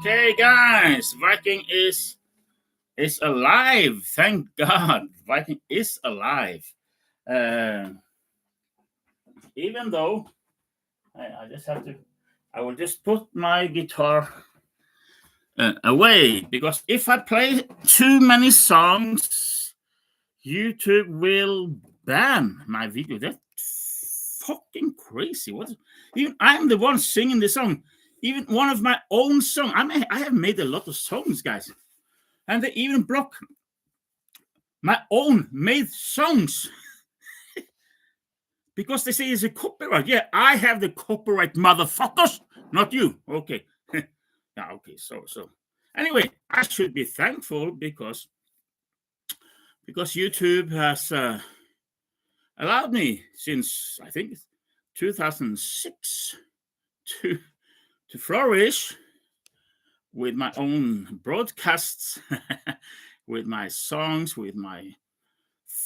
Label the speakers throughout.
Speaker 1: Okay, guys, Viking is alive. Thank God, Viking is alive. Even though I just have to, I will just put my guitar away, because if I play too many songs, YouTube will ban my video. That's fucking crazy. What? Even I'm the one singing the song. Even one of my own songs. I have made a lot of songs, guys, and they even block my own made songs because they say it's a copyright. Yeah, I have the copyright, motherfuckers, not you. Okay. Yeah, okay. So anyway, I should be thankful because YouTube has allowed me since I think 2006 to flourish with my own broadcasts, with my songs, with my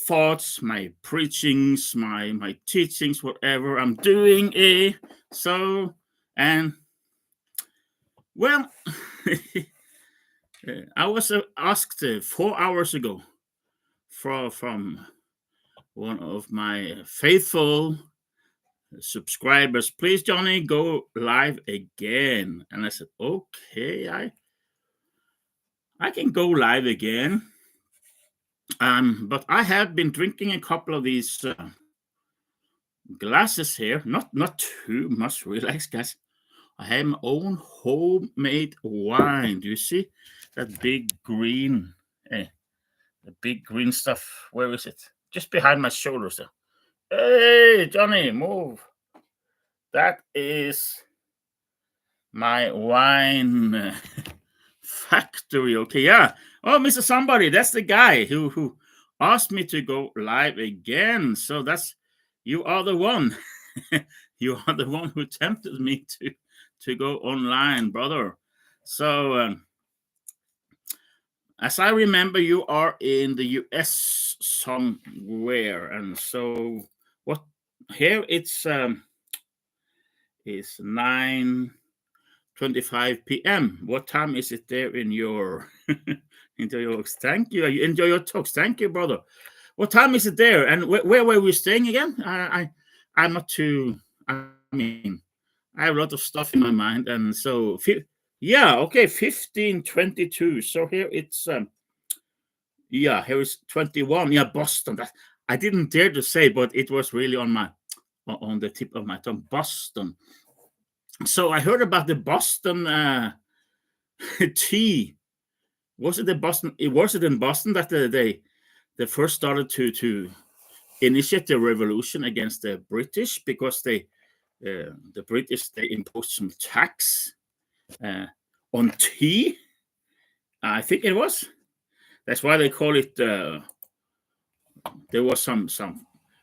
Speaker 1: thoughts, my preachings, my teachings, whatever I'm doing. So, and well, I was asked 4 hours ago from one of my faithful subscribers, please, Johnny, go live again. And I said, okay, I can go live again. But I have been drinking a couple of these glasses here. Not too much, relax, guys. I have my own homemade wine. Do you see that big green, the big green stuff? Where is it? Just behind my shoulders there. Hey, Johnny, move. That is my wine factory. Okay, yeah. Oh, Mr. Somebody, that's the guy who asked me to go live again. So that's, you are the one. You are the one who tempted me to go online, brother. So as I remember, you are in the US somewhere, and so what? Here it's 9:25 p.m. What time is it there in your enjoy your talks? Thank you. You enjoy your talks. Thank you, brother. What time is it there? And where were we staying again? I'm not too. I mean, I have a lot of stuff in my mind, and so yeah, okay, 15:22. So here it's yeah, here is 21. Yeah, Boston. That I didn't dare to say, but it was really on the tip of my tongue. Boston. So I heard about the Boston tea. Was it the Boston? Was it in Boston that they first started to initiate the revolution against the British because the British they imposed some tax on tea. I think it was. That's why they call it. There was some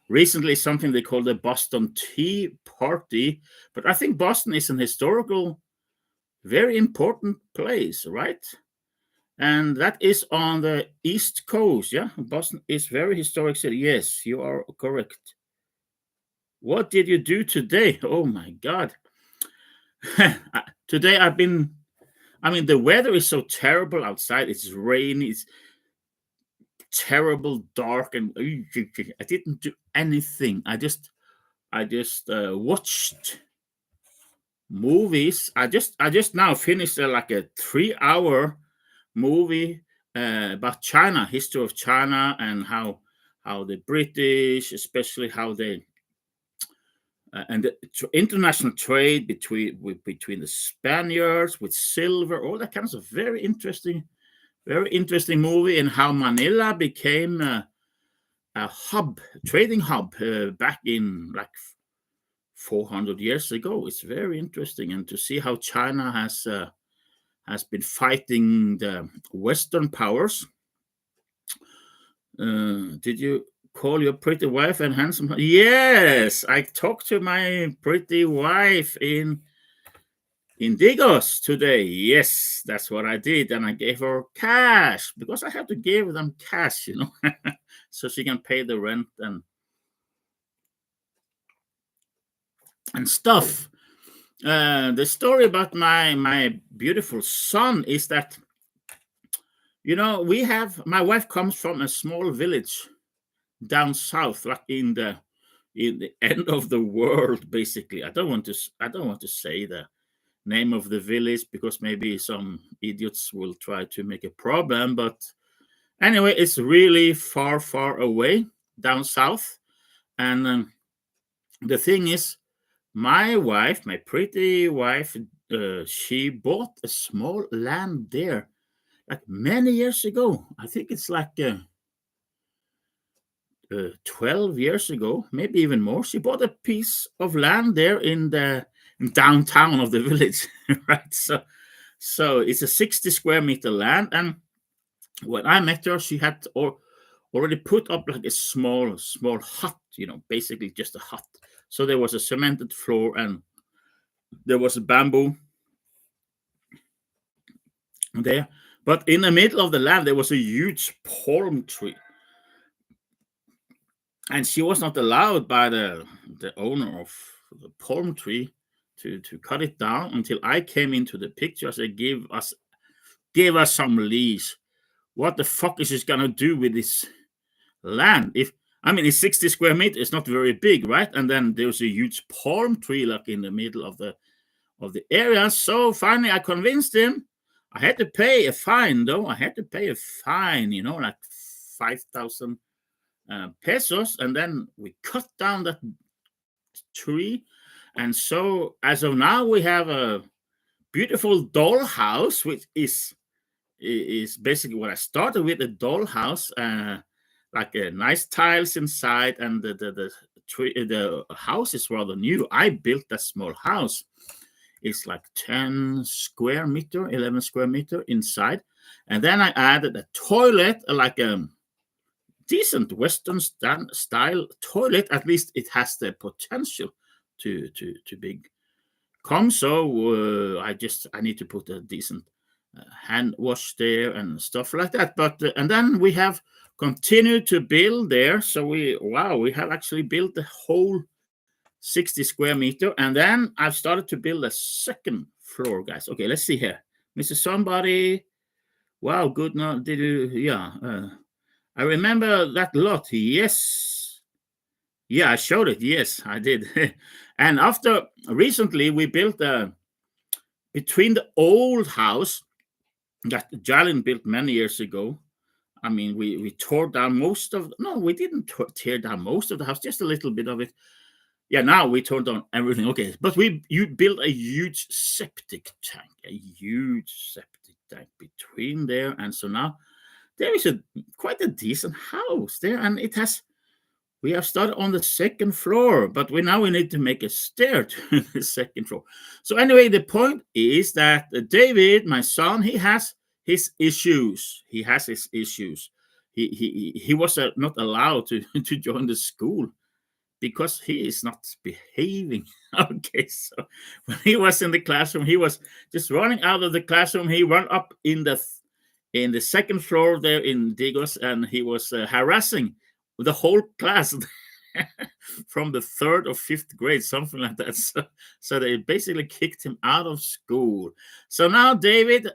Speaker 1: recently something they call the Boston Tea Party, but I think Boston is an historical, very important place, right? And that is on the East Coast. Yeah, Boston is very historic city. Yes, you are correct. What did you do today? Oh my God! Today I've been. I mean, the weather is so terrible outside. It's rainy. It's terrible, dark, and I didn't do anything. I just watched movies. I just now finished like a 3 hour movie about China, history of China, and how the British, especially how they and the international trade between the Spaniards with silver, all that kinds of very interesting movie, and how Manila became a trading hub back in like 400 years ago. It's very interesting, and to see how China has been fighting the Western powers. Did you call your pretty wife and handsome? Yes, I talked to my pretty wife in Digos today. Yes, that's what I did, and I gave her cash because I have to give them cash, so she can pay the rent and stuff. The story about my beautiful son is that we have my wife comes from a small village down south, like in the end of the world, basically. I don't want to say the name of the village because maybe some idiots will try to make a problem. But anyway, it's really far away down south, and the thing is, my wife, my pretty wife, she bought a small land there like many years ago. I think it's like 12 years ago, maybe even more. She bought a piece of land there in the downtown of the village, right? So it's a 60 square meter land. And when I met her, she had already put up like a small hut, basically just a hut. So there was a cemented floor and there was a bamboo there. But in the middle of the land, there was a huge palm tree. And she was not allowed by the owner of the palm tree to cut it down until I came into the picture. I said, give us some leash. What the fuck is this gonna do with this land? It's 60 square meters, it's not very big, right? And then there's a huge palm tree like in the middle of the area. So finally I convinced him. I had to pay a fine though. I had to pay a fine, like 5,000 pesos, and then we cut down that tree. And so as of now we have a beautiful dollhouse, which is basically what I started with, a dollhouse, like nice tiles inside, and the house is rather new. I built a small house. It's like 10 square meter, 11 square meter inside, and then I added a toilet, like a decent Western style toilet. At least it has the potential to become so. I need to put a decent hand wash there and stuff like that. But and then we have continued to build there. So we have actually built the whole 60 square meter, and then I've started to build a second floor, guys. Okay, let's see here, Mr. Somebody. Wow, good. No, did you? Yeah, I remember that lot. Yes, yeah, I showed it. Yes, I did. And after recently, we built between the old house that Jalen built many years ago. We tore down most of. No, we didn't tear down most of the house, just a little bit of it. Yeah, now we tore down everything. Okay, but you built a huge septic tank, between there, and so now there is quite a decent house there, and we have started on the second floor, but we need to make a stair to the second floor. So anyway, the point is that David, my son, he has his issues. He He was not allowed to join the school because he is not behaving. Okay, so when he was in the classroom, he was just running out of the classroom. He ran up in the second floor there in Digos, and he was harassing the whole class from the third or fifth grade, something like that. So they basically kicked him out of school. So now David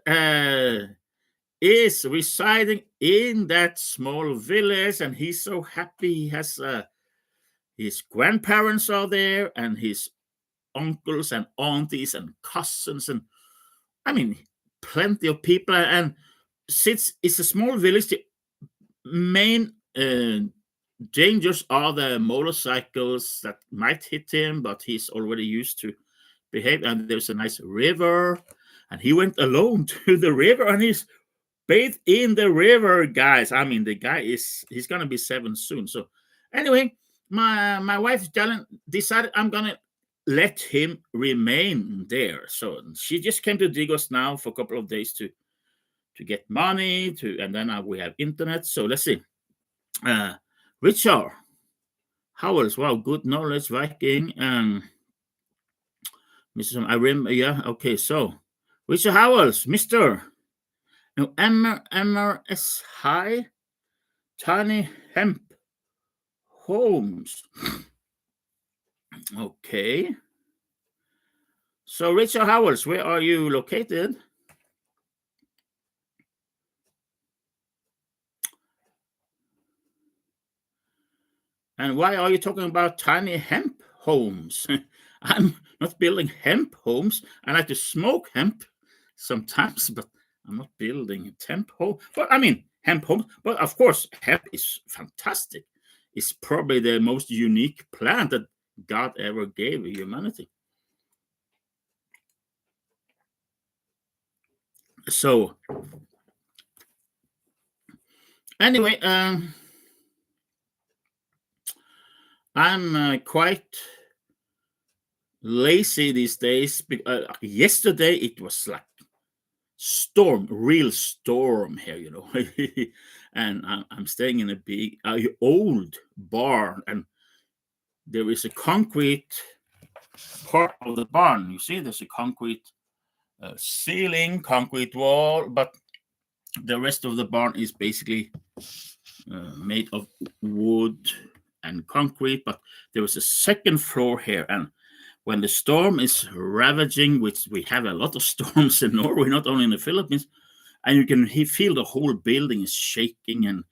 Speaker 1: is residing in that small village, and he's so happy. He has his grandparents are there, and his uncles and aunties and cousins, and I mean, plenty of people. And since it's a small village, the main dangers are the motorcycles that might hit him, but he's already used to behave. And there's a nice river, and he went alone to the river, and he's bathed in the river, guys. I mean, the guy he's gonna be 7 soon. So anyway, my wife decided I'm gonna let him remain there. So she just came to Digos now for a couple of days to get money and then we have internet. So let's see. Richard Howells, wow, good knowledge, Viking. Mr. I remember, yeah, okay. So Richard Howells, Mr. No, MRS High, Tiny Hemp Homes. Okay. So, Richard Howells, where are you located? And why are you talking about tiny hemp homes? I'm not building hemp homes. I like to smoke hemp sometimes, but I'm not building hemp home. But I mean, hemp homes. But of course, hemp is fantastic. It's probably the most unique plant that God ever gave humanity. So, anyway, I'm quite lazy these days. Yesterday it was like real storm here, you know. And I'm staying in a big old barn, and there is a concrete part of the barn. You see, there's a concrete ceiling, concrete wall, but the rest of the barn is basically made of wood and concrete. But there is a second floor here, and when the storm is ravaging, which we have a lot of storms in Norway, not only in the Philippines, and you can feel the whole building is shaking, and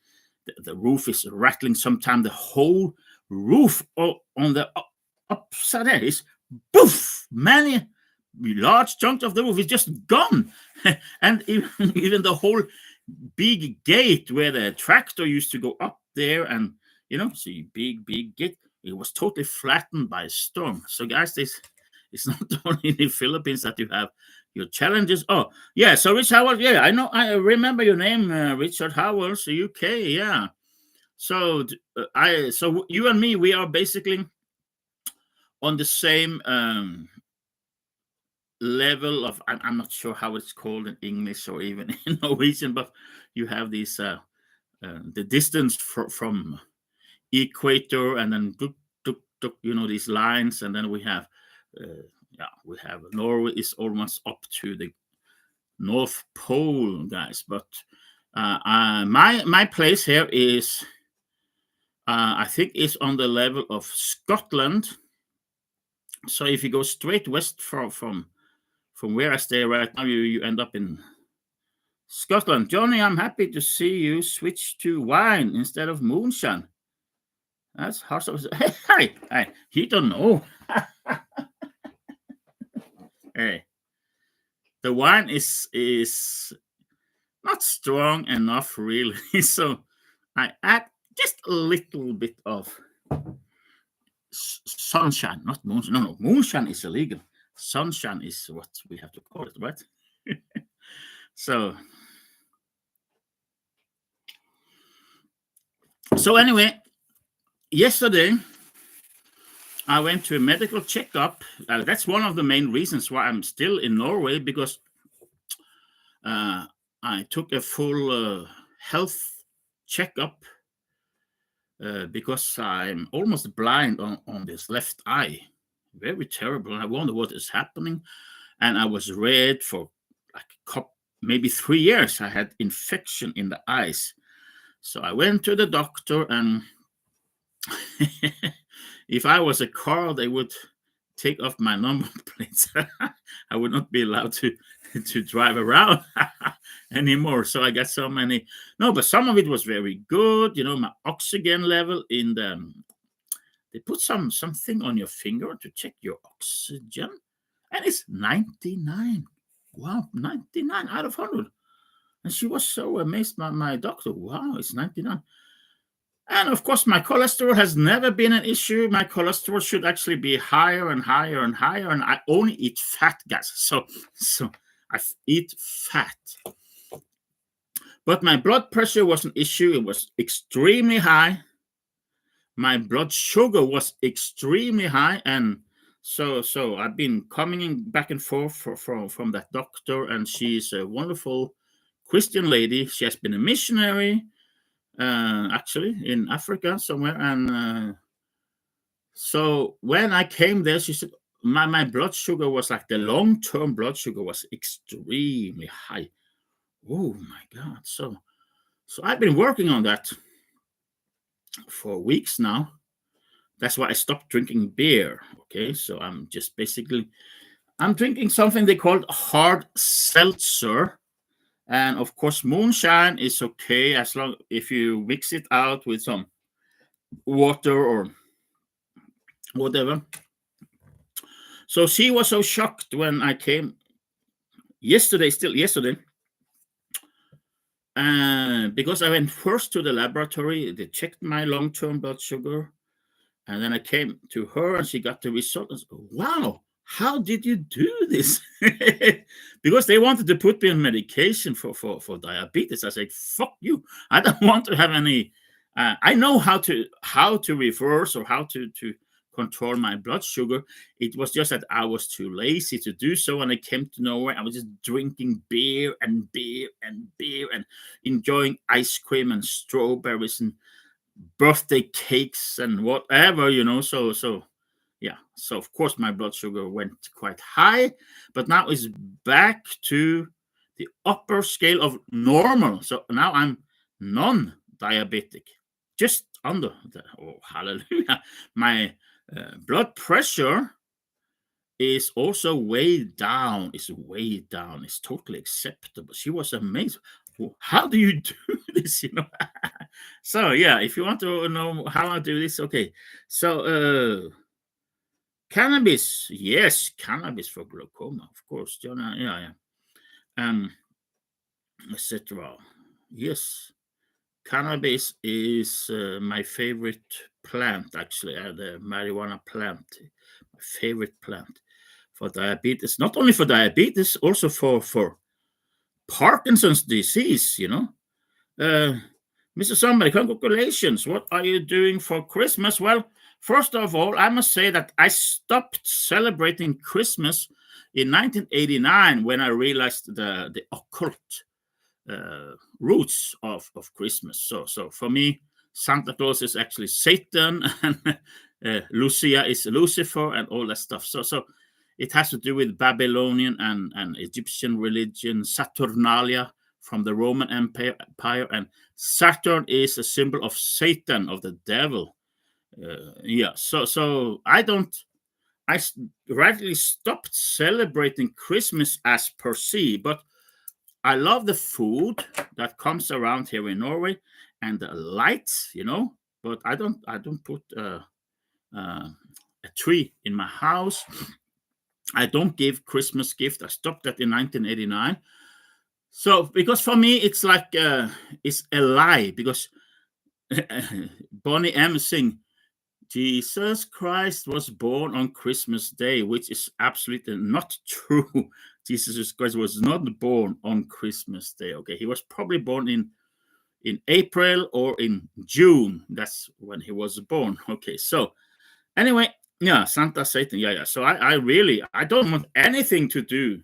Speaker 1: the roof is rattling. Sometimes the whole roof on the upside there is poof, many large chunks of the roof is just gone. And even the whole big gate where the tractor used to go up there, and you know, see, big gate, it was totally flattened by a storm. So guys, it's not only in the Philippines that you have your challenges. Oh yeah, so Richard Howell, yeah, I know, I remember your name, Richard Howell, so UK, yeah. So so you and me, we are basically on the same level of, I'm not sure how it's called in English or even in Norwegian, but you have these the distance from equator, and then you know, these lines, and then we have Norway is almost up to the North Pole, guys. But my place here is I think is on the level of Scotland. So if you go straight west from where I stay right now, you end up in Scotland. Johnny, I'm happy to see you switch to wine instead of moonshine. That's hard. Hey, you don't know. Hey, the wine is not strong enough, really. So I add just a little bit of sunshine, not moonshine. No, moonshine is illegal. Sunshine is what we have to call it, right? So anyway, yesterday I went to a medical checkup. That's one of the main reasons why I'm still in Norway, because I took a full health checkup because I'm almost blind on this left eye. Very terrible. I wonder what is happening. And I was red for like maybe 3 years. I had infection in the eyes. So I went to the doctor, and if I was a car, they would take off my number plates. I would not be allowed to drive around anymore. So I got so many. No, but some of it was very good. You know, my oxygen level in they put something on your finger to check your oxygen, and it's 99. Wow, 99 out of 100. And she was so amazed by my doctor. Wow, it's 99. And of course, my cholesterol has never been an issue. My cholesterol should actually be higher and higher and higher. And I only eat fat, guys. So I eat fat. But my blood pressure was an issue. It was extremely high. My blood sugar was extremely high. And so I've been coming back and forth from that doctor. And she's a wonderful Christian lady. She has been a missionary. Actually in Africa somewhere, and so when I came there, she said my blood sugar was like the long-term blood sugar was extremely high. Oh my God! So I've been working on that for weeks now. That's why I stopped drinking beer. Okay, so I'm drinking something they call hard seltzer. And of course, moonshine is okay as long if you mix it out with some water or whatever. So she was so shocked when I came yesterday, because I went first to the laboratory. They checked my long-term blood sugar, and then I came to her, and she got the result. And said, wow, how did you do this? Because they wanted to put me on medication for diabetes. I said, fuck you. I don't want to have any. I know how to reverse or how to control my blood sugar. It was just that I was too lazy to do so. And I came to nowhere. I was just drinking beer and enjoying ice cream and strawberries and birthday cakes and whatever, so yeah. So of course my blood sugar went quite high, but now it's back to the upper scale of normal. So now I'm non-diabetic, just under the, oh hallelujah. My blood pressure is also way down. It's totally acceptable. She was amazed. How do you do this? So yeah, if you want to know how I do this, okay. So cannabis, yes, cannabis for glaucoma, of course. Yeah. Etc. Yes, cannabis is my favorite plant. Actually, the marijuana plant, my favorite plant for diabetes. Not only for diabetes, also for Parkinson's disease. Mr. Somebody, congratulations. What are you doing for Christmas? Well, first of all, I must say that I stopped celebrating Christmas in 1989 when I realized the occult roots of Christmas. So for me, Santa Claus is actually Satan, and Lucia is Lucifer, and all that stuff. So it has to do with Babylonian and Egyptian religion, Saturnalia from the Roman Empire, and Saturn is a symbol of Satan, of the devil. Yeah, so I rightly stopped celebrating Christmas as per se, but I love the food that comes around here in Norway and the lights, but I don't put a tree in my house. I don't give Christmas gift. I stopped that in 1989. So, because for me, it's like, it's a lie, because Bonnie M sing, Jesus Christ was born on Christmas Day, which is absolutely not true. Jesus Christ was not born on Christmas Day. Okay, he was probably born in April or in June. That's when he was born. Okay, so anyway, yeah, Santa, Satan, yeah. So I don't want anything to do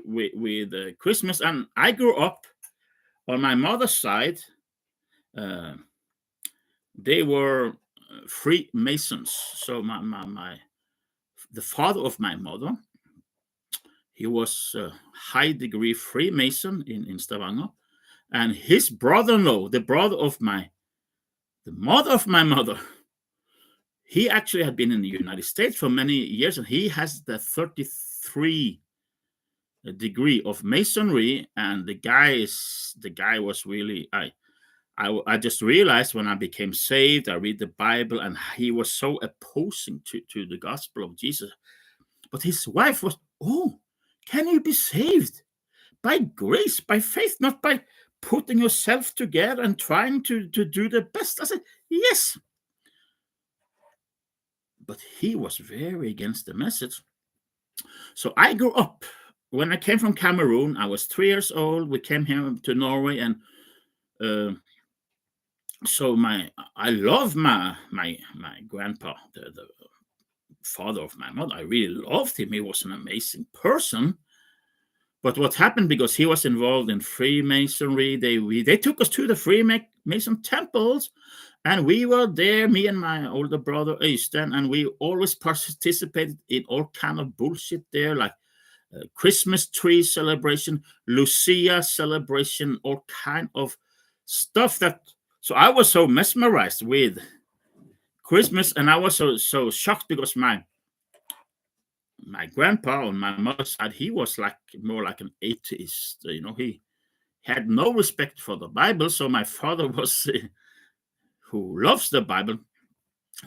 Speaker 1: with Christmas. And I grew up on my mother's side. They were Freemasons. So the father of my mother, he was a high degree Freemason in Stavanger, and his brother-in-law, the mother of my mother, he actually had been in the United States for many years, and he has the 33 degree of masonry. And the guy was really I just realized when I became saved, I read the Bible, and he was so opposing to the gospel of Jesus. But his wife was, oh, can you be saved? By grace, by faith, not by putting yourself together and trying to do the best. I said, yes. But he was very against the message. So I grew up. When I came from Cameroon, I was 3 years old. We came here to Norway, and so I love my grandpa, the father of my mother. I really loved him. He was an amazing person. But what happened, because he was involved in Freemasonry, they took us to the Freemason temples, and we were there, me and my older brother Øystein, and we always participated in all kind of bullshit there, like Christmas tree celebration, Lucia celebration, all kind of stuff that. So I was so mesmerized with Christmas, and I was so shocked, because my grandpa on my mother's side, he was like more like an atheist. He had no respect for the Bible. So my father was, who loves the Bible,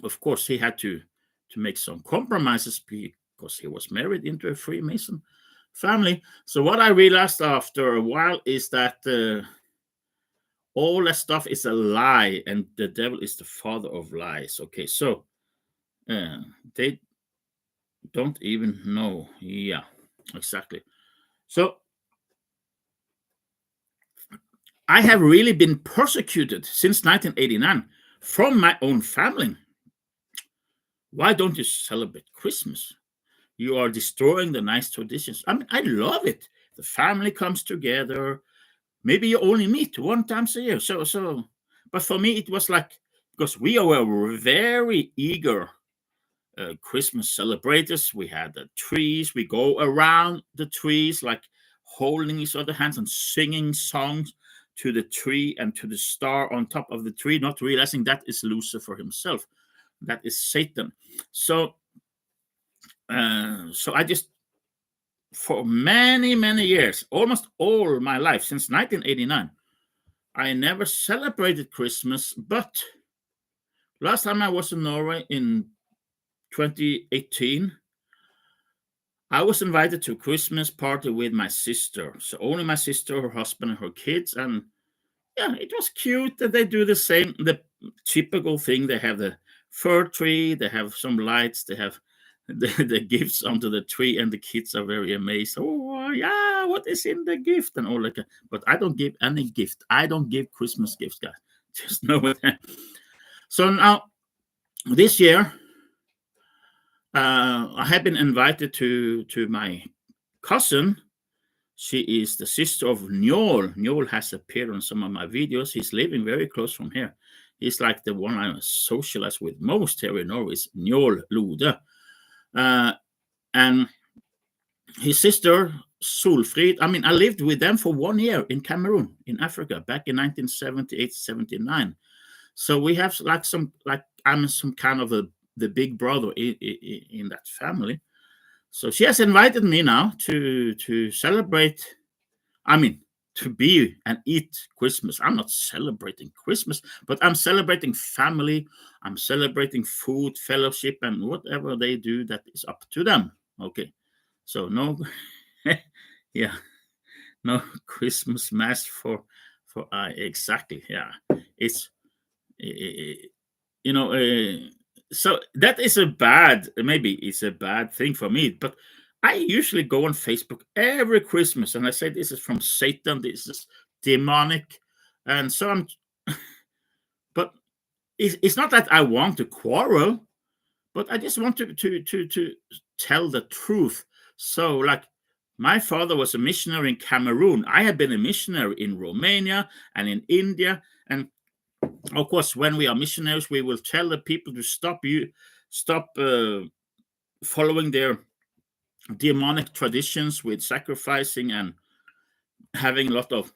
Speaker 1: of course, he had to make some compromises because he was married into a Freemason family. So what I realized after a while is that all that stuff is a lie, and the devil is the father of lies. Okay, so they don't even know. Yeah, exactly. So I have really been persecuted since 1989 from my own family. Why don't you celebrate Christmas? You are destroying the nice traditions. I mean, I love it. The family comes together. Maybe you only meet one time a year. But for me, it was like, because we were very eager Christmas celebrators. We had the trees. We go around the trees, like holding each other's hands and singing songs to the tree and to the star on top of the tree, not realizing that is Lucifer himself. That is Satan. So I just, for many, many years, almost all my life, since 1989, I never celebrated Christmas. But last time I was in Norway in 2018, I was invited to a Christmas party with my sister. So only my sister, her husband, and her kids. And yeah, it was cute that they do the typical thing. They have the fir tree, they have some lights, they have the gifts under the tree, and the kids are very amazed. Oh, yeah, what is in the gift? And all like that. But I don't give any gift. I don't give Christmas gifts, guys. Just know it. So now, this year, I have been invited to my cousin. She is the sister of Njål. Njål has appeared on some of my videos. He's living very close from here. He's like the one I socialize with most here in Norway, is Njål Lode. And his sister, Solfrid, I mean, I lived with them for 1 year in Cameroon, in Africa, back in 1978, 79. So we have I'm some kind of the big brother in that family. So she has invited me now to celebrate, I mean, to be and eat Christmas. I'm not celebrating Christmas, but I'm celebrating family. I'm celebrating food, fellowship, and whatever they do, that is up to them. Okay. So no, yeah, no Christmas mass for exactly. Yeah, it's so that is maybe it's a bad thing for me, but I usually go on Facebook every Christmas and I say, this is from Satan, this is demonic. And so but it's not that I want to quarrel, but I just want to tell the truth. So, like, my father was a missionary in Cameroon. I have been a missionary in Romania and in India. And of course, when we are missionaries, we will tell the people to stop following their demonic traditions with sacrificing and having a lot of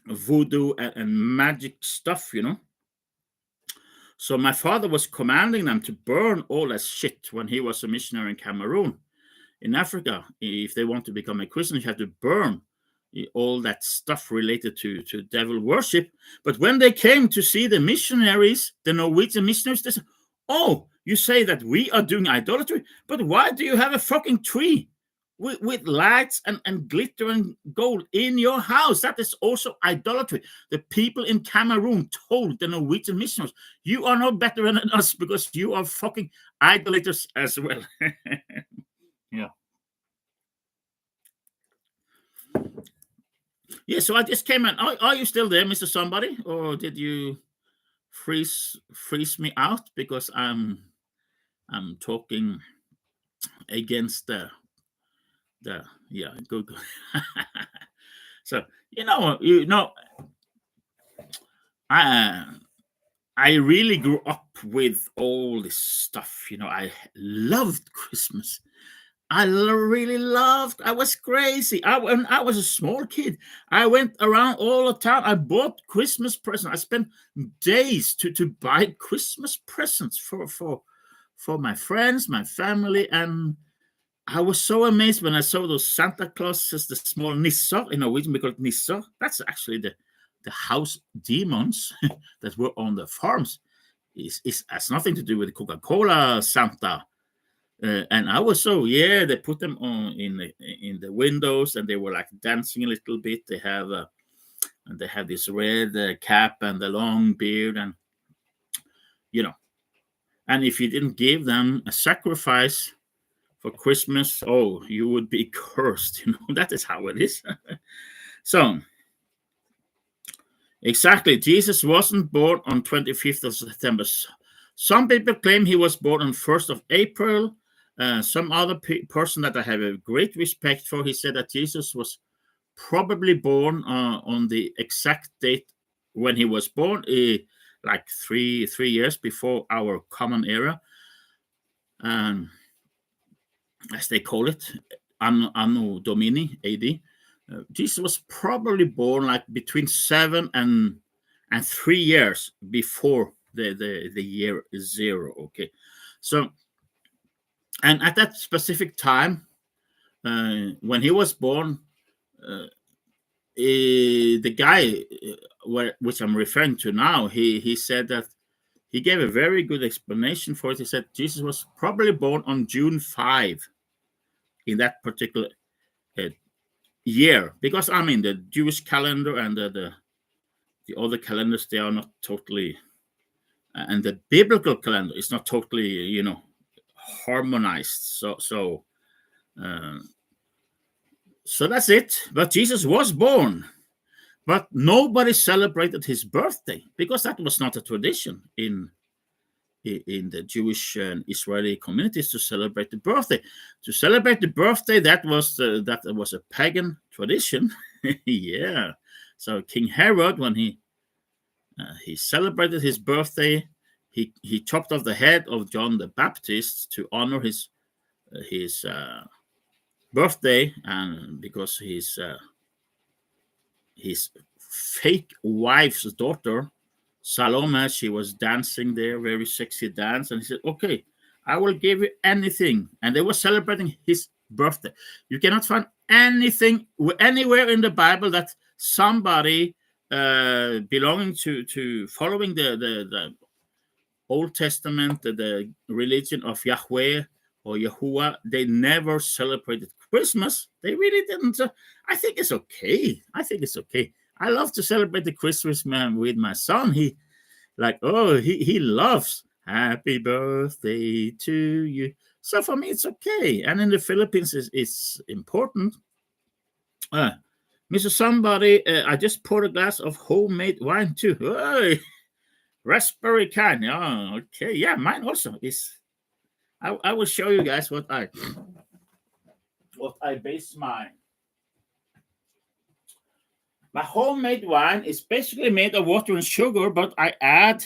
Speaker 1: voodoo and magic stuff, So my father was commanding them to burn all that shit when he was a missionary in Cameroon, in Africa. If they want to become a Christian, you have to burn all that stuff related to devil worship. But when they came to see the missionaries, the Norwegian missionaries, they said, "Oh, you say that we are doing idolatry, but why do you have a fucking tree with lights and glitter and gold in your house? That is also idolatry." The people in Cameroon told the Norwegian missionaries, "You are no better than us because you are fucking idolaters as well." Yeah. Yeah, so I just came in. Are you still there, Mr. Somebody, or did you freeze me out because I'm talking against the yeah, good. So I I really grew up with all this stuff. I loved Christmas. Really loved. I was crazy. When I was a small kid, I went around all the time. I bought Christmas presents. I spent days to buy Christmas presents for my friends, my family, and I was so amazed when I saw those Santa Clauses, the small nisser. In Norwegian we call it nisser. That's actually the house demons that were on the farms. It has nothing to do with Coca-Cola Santa. And I was they put them on in the windows, and they were like dancing a little bit. They have this red cap and the long beard, and you know. And if you didn't give them a sacrifice for Christmas, oh, you would be cursed. That is how it is. So exactly, Jesus wasn't born on 25th of September. Some people claim he was born on 1st of April. Some other person that I have a great respect for, he said that Jesus was probably born on the exact date when he was born, like three years before our common era, as they call it, Anno Domini, AD. Jesus was probably born like between 7 and 3 years before the year 0. Okay, so and at that specific time, when he was born, the guy which I'm referring to now, he said that he gave a very good explanation for it. He said Jesus was probably born on June 5 in that particular year, because I mean the Jewish calendar and the other calendars, they are not totally, and the biblical calendar is not totally harmonized. So that's it. But Jesus was born, but nobody celebrated his birthday because that was not a tradition in the Jewish and Israeli communities to celebrate the birthday. To celebrate the birthday, that was a pagan tradition. Yeah. So King Herod, when he celebrated his birthday, he chopped off the head of John the Baptist to honor his birthday, and because his fake wife's daughter Salome, she was dancing there, very sexy dance, and he said, "Okay, I will give you anything." And they were celebrating his birthday. You cannot find anything anywhere in the Bible that somebody belonging to following the Old Testament, the religion of Yahweh or Yahuwah, they never celebrated Christmas. They really didn't. So I think it's okay. I love to celebrate the Christmas, man, with my son. He loves happy birthday to you. So for me, it's okay. And in the Philippines, it's important. Mr. Somebody, I just poured a glass of homemade wine too. Hey, raspberry kind. Oh, okay. Yeah, mine also is. I will show you guys what I base my homemade wine is basically made of water and sugar, but I add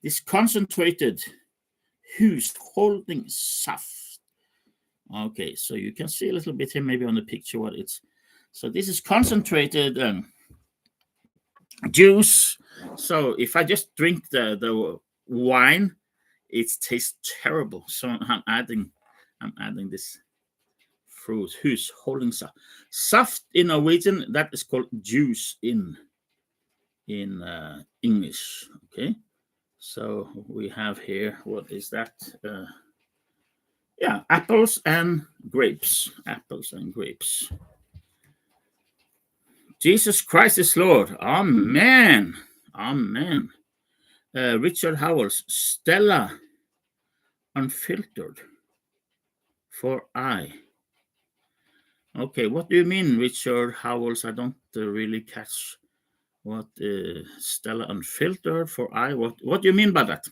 Speaker 1: this concentrated holding saft. Okay, so you can see a little bit here, maybe on the picture what it's. So this is concentrated juice. So if I just drink the wine, it tastes terrible. So I'm adding this fruit. Hus, holding saft. Saft in Norwegian, that is called juice in English. Okay, so we have here, what is that? Yeah, apples and grapes. Apples and grapes. Jesus Christ is Lord. Amen. Amen. Richard Howells, Stella Unfiltered for I. Okay, what do you mean, Richard Howells? I don't really catch what Stella Unfiltered for I. What do you mean by that?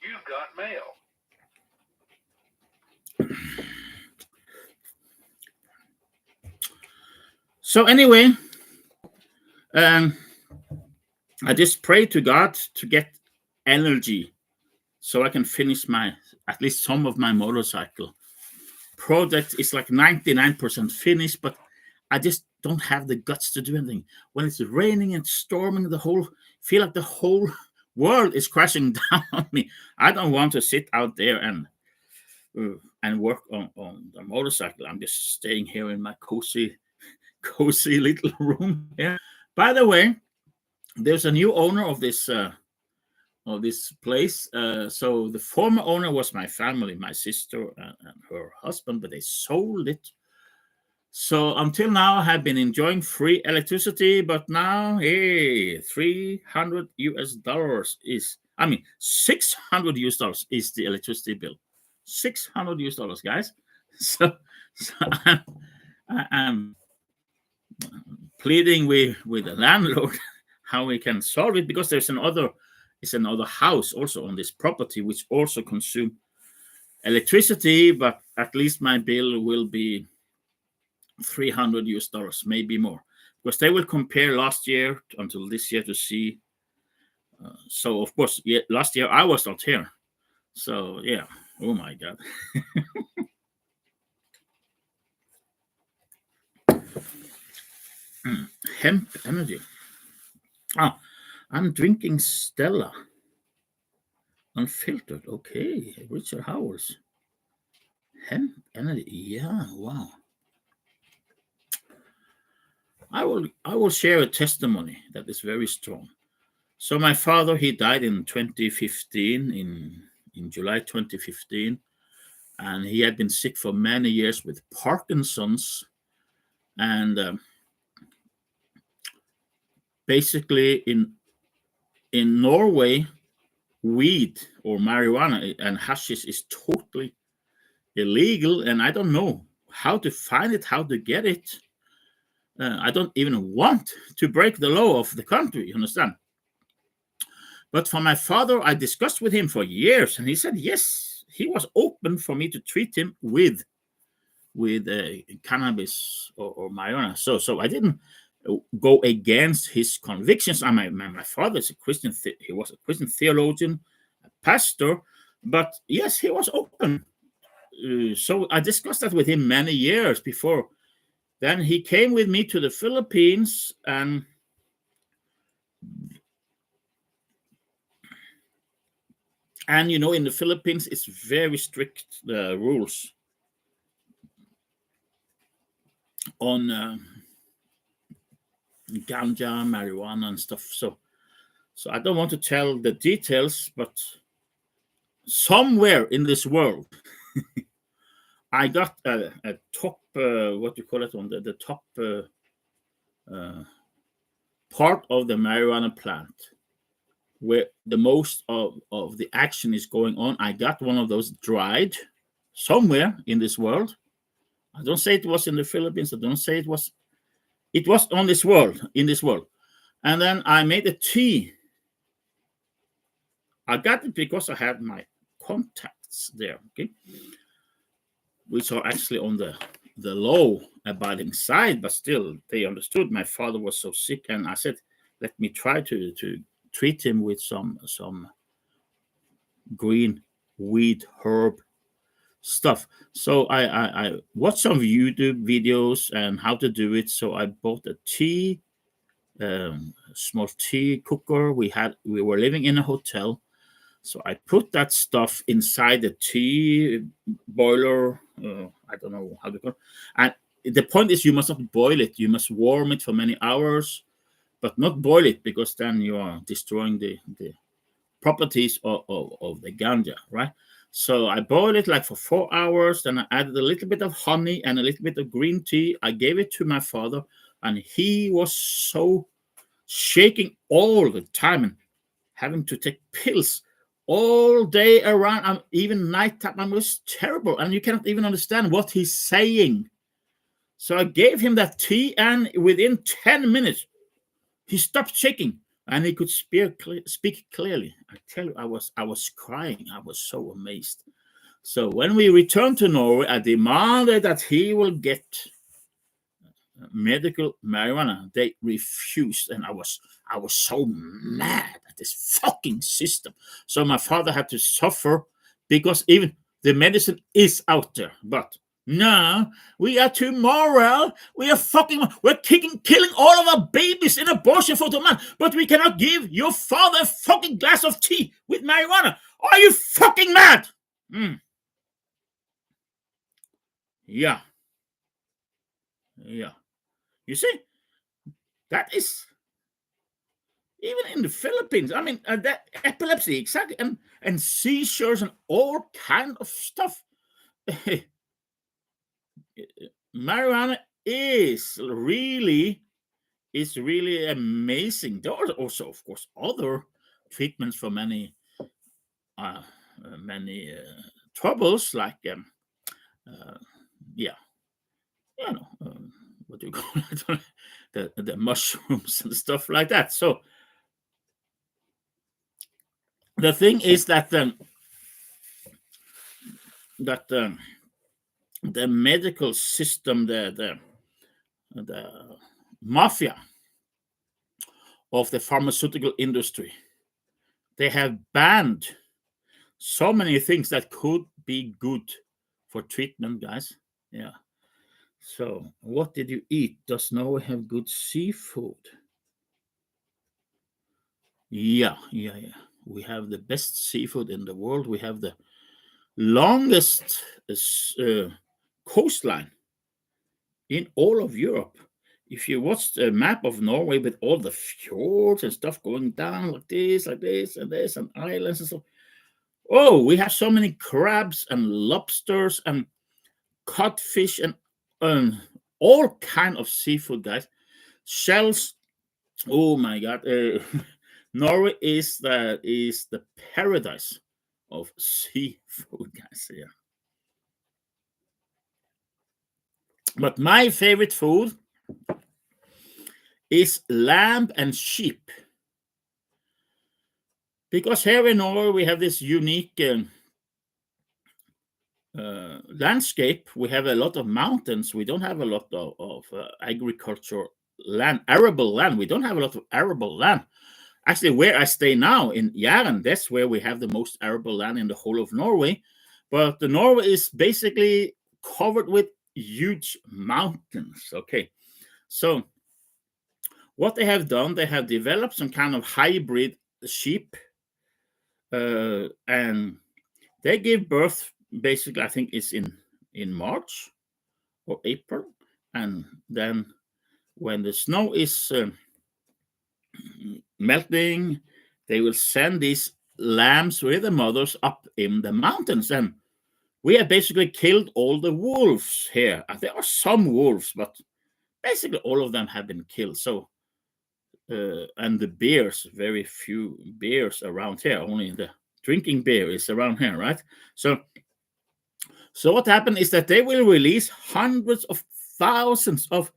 Speaker 2: You've got mail.
Speaker 1: So anyway, I just pray to God to get energy so I can finish at least some of my motorcycle project. Is like 99% finished, but I just don't have the guts to do anything. When it's raining and storming, feel like the whole world is crashing down on me. I don't want to sit out there and work on the motorcycle. I'm just staying here in my cozy little room here. By the way, there's a new owner of this place. So the former owner was my family, my sister and her husband, but they sold it. So until now, I have been enjoying free electricity, but now, hey, $300 is, $600 is the electricity bill. $600, guys. So I'm pleading with the landlord how we can solve it, because there's another house also on this property which also consume electricity, but at least my bill will be $300, maybe more, because they will compare last year until this year to see. So of course, last year I was not here, so yeah. Oh my God. Hemp energy. I'm drinking Stella Unfiltered. Okay, Richard Howells. Hemp energy. Yeah, wow. I will share a testimony that is very strong. So my father, he died in 2015, in July 2015, and he had been sick for many years with Parkinson's, and basically in Norway, weed or marijuana and hashish is totally illegal, and I don't know how to find it, how to get it. I don't even want to break the law of the country, you understand? But for my father, I discussed with him for years, and he said yes, he was open for me to treat him with cannabis or marijuana. So I didn't go against his convictions. My father is a Christian. He was a Christian theologian, a pastor, but yes, he was open. So I discussed that with him many years before. Then he came with me to the Philippines, and in the Philippines, it's very strict rules on ganja, marijuana, and stuff. So I don't want to tell the details, but somewhere in this world, I got a top, what do you call it, on the top part of the marijuana plant, where the most of the action is going on. I got one of those dried somewhere in this world. I don't say it was in the Philippines. I don't say it was on this world, in this world. And then I made a tea. I got it because I had my contacts there, okay, which are actually on the low abiding side, but still they understood my father was so sick, and I said, let me try to treat him with some green weed herb stuff. So I watched some YouTube videos and how to do it. So I bought a small tea cooker. We were living in a hotel, So I put that stuff inside the tea boiler. I don't know how to call it. And the point is, you must not boil it. You must warm it for many hours, but not boil it, because then you are destroying the properties of the ganja, right? So I boiled it like for 4 hours. Then I added a little bit of honey and a little bit of green tea. I gave it to my father, and he was so shaking all the time and having to take pills all day around, and even nighttime. It was terrible, and you cannot even understand what he's saying. So I gave him that tea, and within 10 minutes, he stopped shaking and he could speak clearly. I tell you, I was crying. I was so amazed. So when we returned to Norway, I demanded that he will get medical marijuana. They refused, and I was so mad at this fucking system. So my father had to suffer, because even the medicine is out there, but no, we are too moral. We're killing all of our babies in abortion for the man, but we cannot give your father a fucking glass of tea with marijuana. Are you fucking mad? Yeah. You see, that is even in the Philippines. I mean, that epilepsy, exactly, and seizures and all kind of stuff. Marijuana is really amazing. There are also, of course, other treatments for many troubles, like what do you call it? the mushrooms and stuff like that. So the thing is that the medical system, the mafia of the pharmaceutical industry, they have banned so many things that could be good for treatment, guys. Yeah. So what did you eat? Does Norway have good seafood? Yeah. We have the best seafood in the world. We have the longest coastline in all of Europe. If you watch the map of Norway with all the fjords and stuff going down like this, and islands and so. Oh, we have so many crabs and lobsters and codfish and all kind of seafood, guys. Shells. Oh my God. Norway is the paradise of seafood, guys. Yeah. But my favorite food is lamb and sheep, because here in Norway we have this unique landscape. We have a lot of mountains. We don't have a lot of agriculture land, arable land. We don't have a lot of arable land. Actually, where I stay now in Jæren, that's where we have the most arable land in the whole of Norway. But the Norway is basically covered with huge mountains. Okay, so what they have done, they have developed some kind of hybrid sheep, and they give birth, basically, I think it's in March or April, and then when the snow is melting, they will send these lambs with the mothers up in the mountains. And we have basically killed all the wolves here. There are some wolves, but basically all of them have been killed. So and the bears, very few bears around here. Only the drinking bear is around here, right? So what happened is that they will release hundreds of thousands of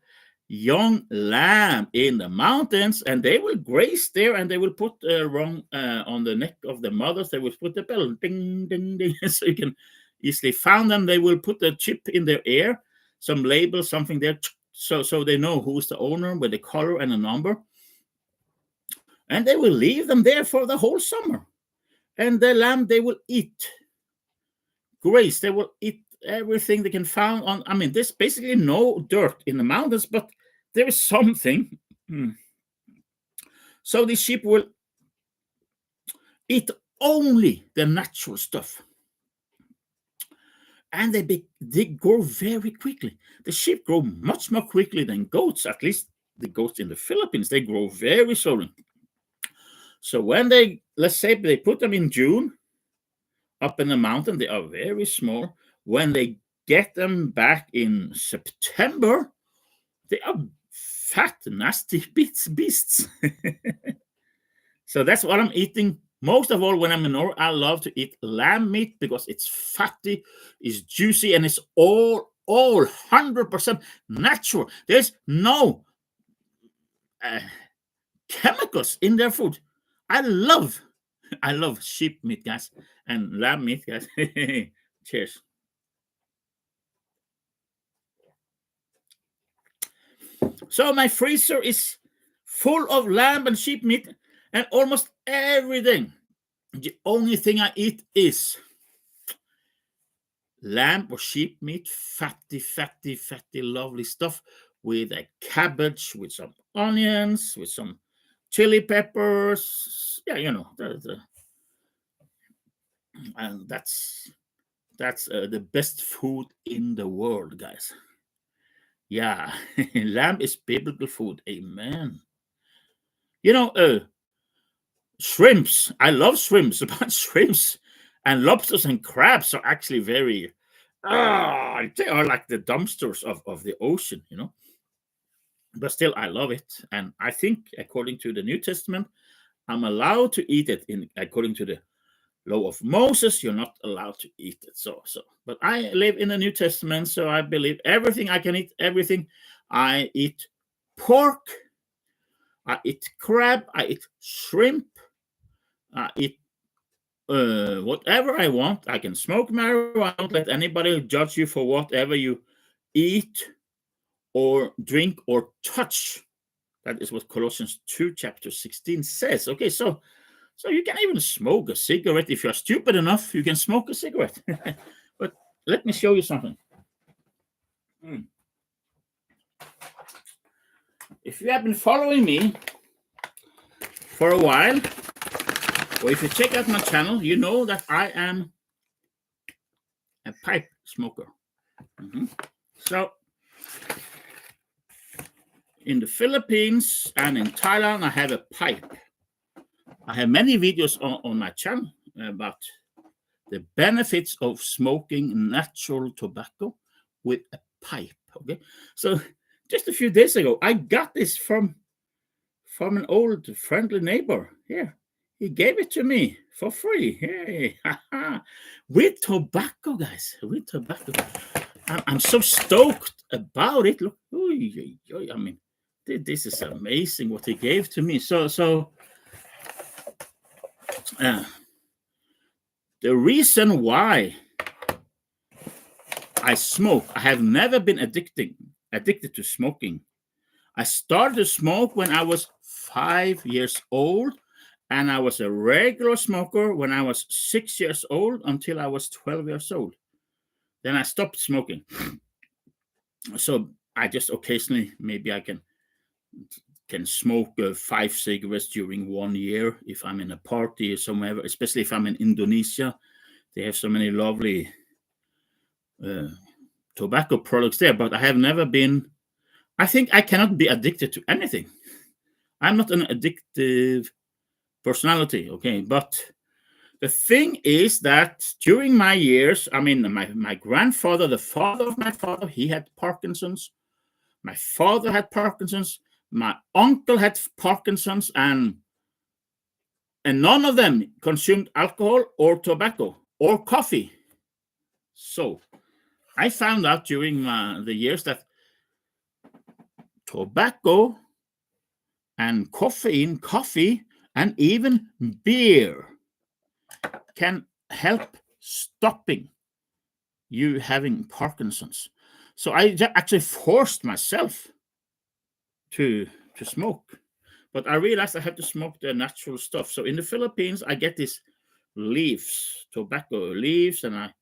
Speaker 1: young lamb in the mountains, and they will graze there, and they will put on the neck of the mothers. They will put the bell, ding, ding, ding, so you can easily find them. They will put a chip in their ear, some label, something there, so they know who's the owner with the color and a number. And they will leave them there for the whole summer. And the lamb, they will eat graze. They will eat everything they can find on. I mean, there's basically no dirt in the mountains, but there is something. So the sheep will eat only the natural stuff. And they grow very quickly. The sheep grow much more quickly than goats, at least the goats in the Philippines. They grow very slowly. So when let's say they put them in June up in the mountain, they are very small. When they get them back in September, they are fat, nasty beasts. So that's what I'm eating. Most of all, when I'm in Norway, I love to eat lamb meat because it's fatty, it's juicy, and it's all 100% natural. There's no chemicals in their food. I love sheep meat, guys, and lamb meat, guys. Cheers. So my freezer is full of lamb and sheep meat and almost everything. The only thing I eat is lamb or sheep meat, fatty, lovely stuff with a cabbage, with some onions, with some chili peppers. Yeah, you know, and that's the best food in the world, guys. Yeah, lamb is biblical food. Amen. You know, shrimps. I love shrimps, but shrimps and lobsters and crabs are actually very, they are like the dumpsters of the ocean, you know. But still, I love it. And I think, according to the New Testament, I'm allowed to eat it. According to the law of Moses, you're not allowed to eat it. But I live in the New Testament, so I believe everything. I can eat everything. I eat pork, I eat crab, I eat shrimp, I eat whatever I want. I can smoke marijuana. I don't let anybody judge you for whatever you eat or drink or touch. That is what Colossians 2 chapter 16 says. Okay, so you can even smoke a cigarette. If you're stupid enough, you can smoke a cigarette. But let me show you something. If you have been following me for a while, or if you check out my channel, you know that I am a pipe smoker. So in the Philippines and in Thailand, I have a pipe. I have many videos on my channel about the benefits of smoking natural tobacco with a pipe. Okay, so just a few days ago, I got this from an old friendly neighbor here. He gave it to me for free. Hey, with tobacco, guys, with tobacco. I'm so stoked about it. Look, I mean, this is amazing what he gave to me. So the reason why I smoke, I have never been addicted to smoking. I started to smoke when I was 5 years old, and I was a regular smoker when I was 6 years old until I was 12 years old. Then I stopped smoking. So I just occasionally, maybe I can smoke 5 cigarettes during 1 year if I'm in a party or somewhere, especially if I'm in Indonesia. They have so many lovely tobacco products there, but I have never been. I think I cannot be addicted to anything. I'm not an addictive personality, okay? But the thing is that during my years, I mean, my grandfather, the father of my father, he had Parkinson's. My father had Parkinson's. My uncle had Parkinson's, and none of them consumed alcohol or tobacco or coffee. So I found out during the years that tobacco and coffee, and even beer can help stopping you having Parkinson's. So I actually forced myself to smoke, but I realized I had to smoke the natural stuff. So in the Philippines, I get these leaves, tobacco leaves, and I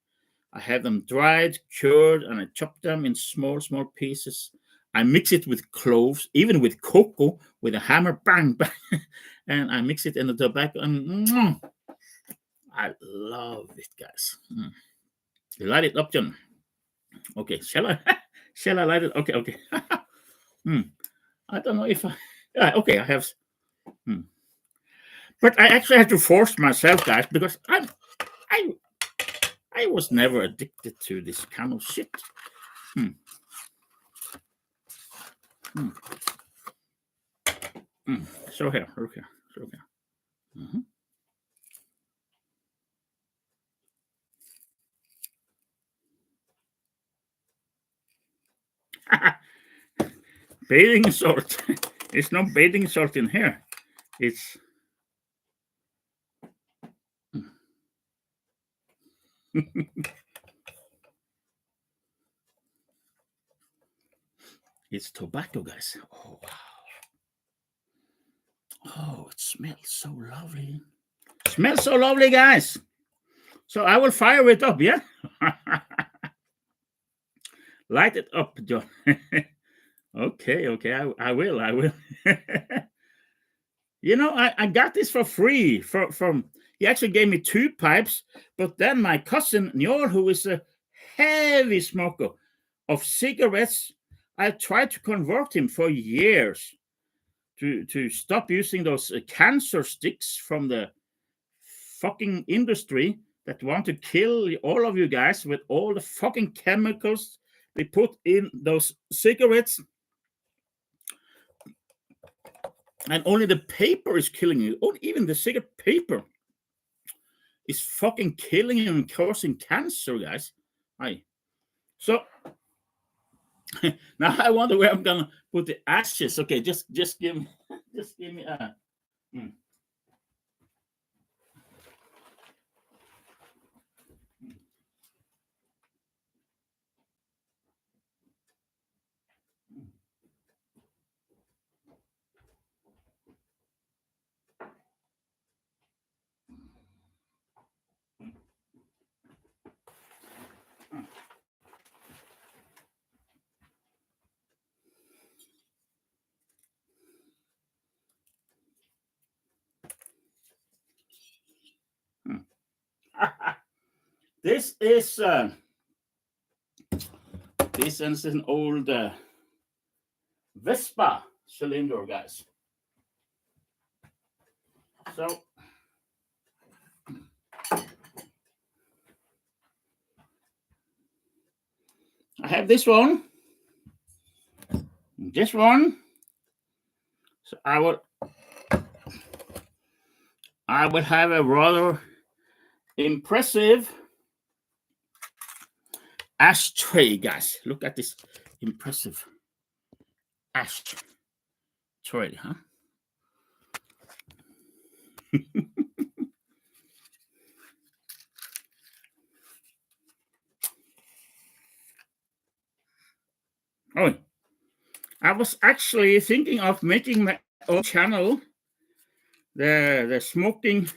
Speaker 1: have them dried, cured, and I chop them in small pieces. I mix it with cloves, even with cocoa, with a hammer, bang, bang, and I mix it in the tobacco, and I love it, guys. Light it up, John. Okay, shall I? Shall I light it? Okay, okay. I don't know if I. Okay, I have. But I actually had to force myself, guys, because I I was never addicted to this kind of shit. So here, okay, so here. Bathing salt. It's no bathing salt in here. It's it's tobacco, guys. Oh wow. Oh, it smells so lovely. Smells so lovely, guys. So I will fire it up, yeah? Light it up, John. Okay, I will. You know, I got this for free from he actually gave me 2 pipes, but then my cousin Njord, who is a heavy smoker of cigarettes, I tried to convert him for years to stop using those cancer sticks from the fucking industry that want to kill all of you guys with all the fucking chemicals they put in those cigarettes. And only the paper is killing you. Or even the cigarette paper is fucking killing you and causing cancer, guys. So now I wonder where I'm gonna put the ashes. Okay, just give me just give me a. This is an old Vespa cylinder, guys. So I have this one, this one. So I would have a rather impressive ashtray, guys. Look at this impressive ashtray, huh? Oh, I was actually thinking of making my own channel, the smoking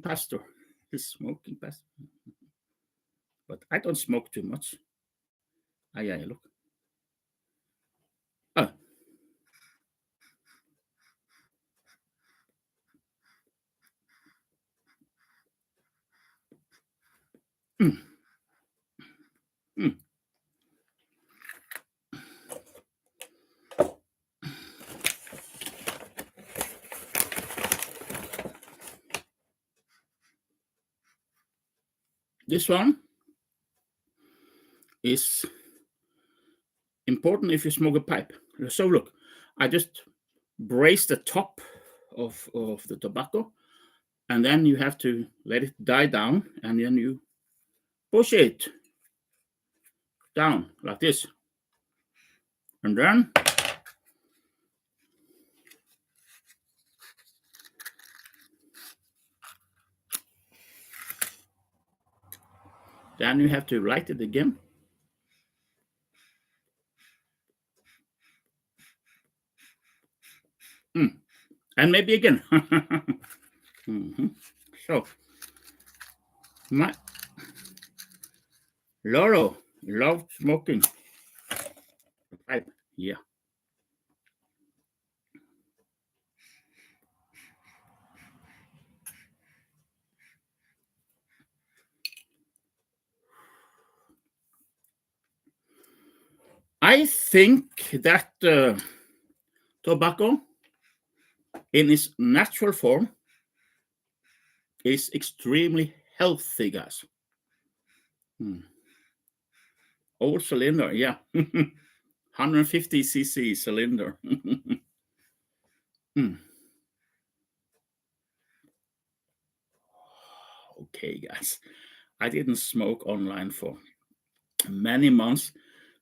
Speaker 1: pastor, the smoking pastor. But I don't smoke too much. Yeah, look. Oh. Mm. Mm. This one is important if you smoke a pipe. So look, I just brace the top of the tobacco, and then you have to let it die down, and then you push it down like this. And then you have to light it again. And maybe again. So, my Loro loved smoking a pipe. Yeah. I think that tobacco in its natural form is extremely healthy, guys. Old cylinder, yeah. 150 cc cylinder. Okay, guys. I didn't smoke online for many months.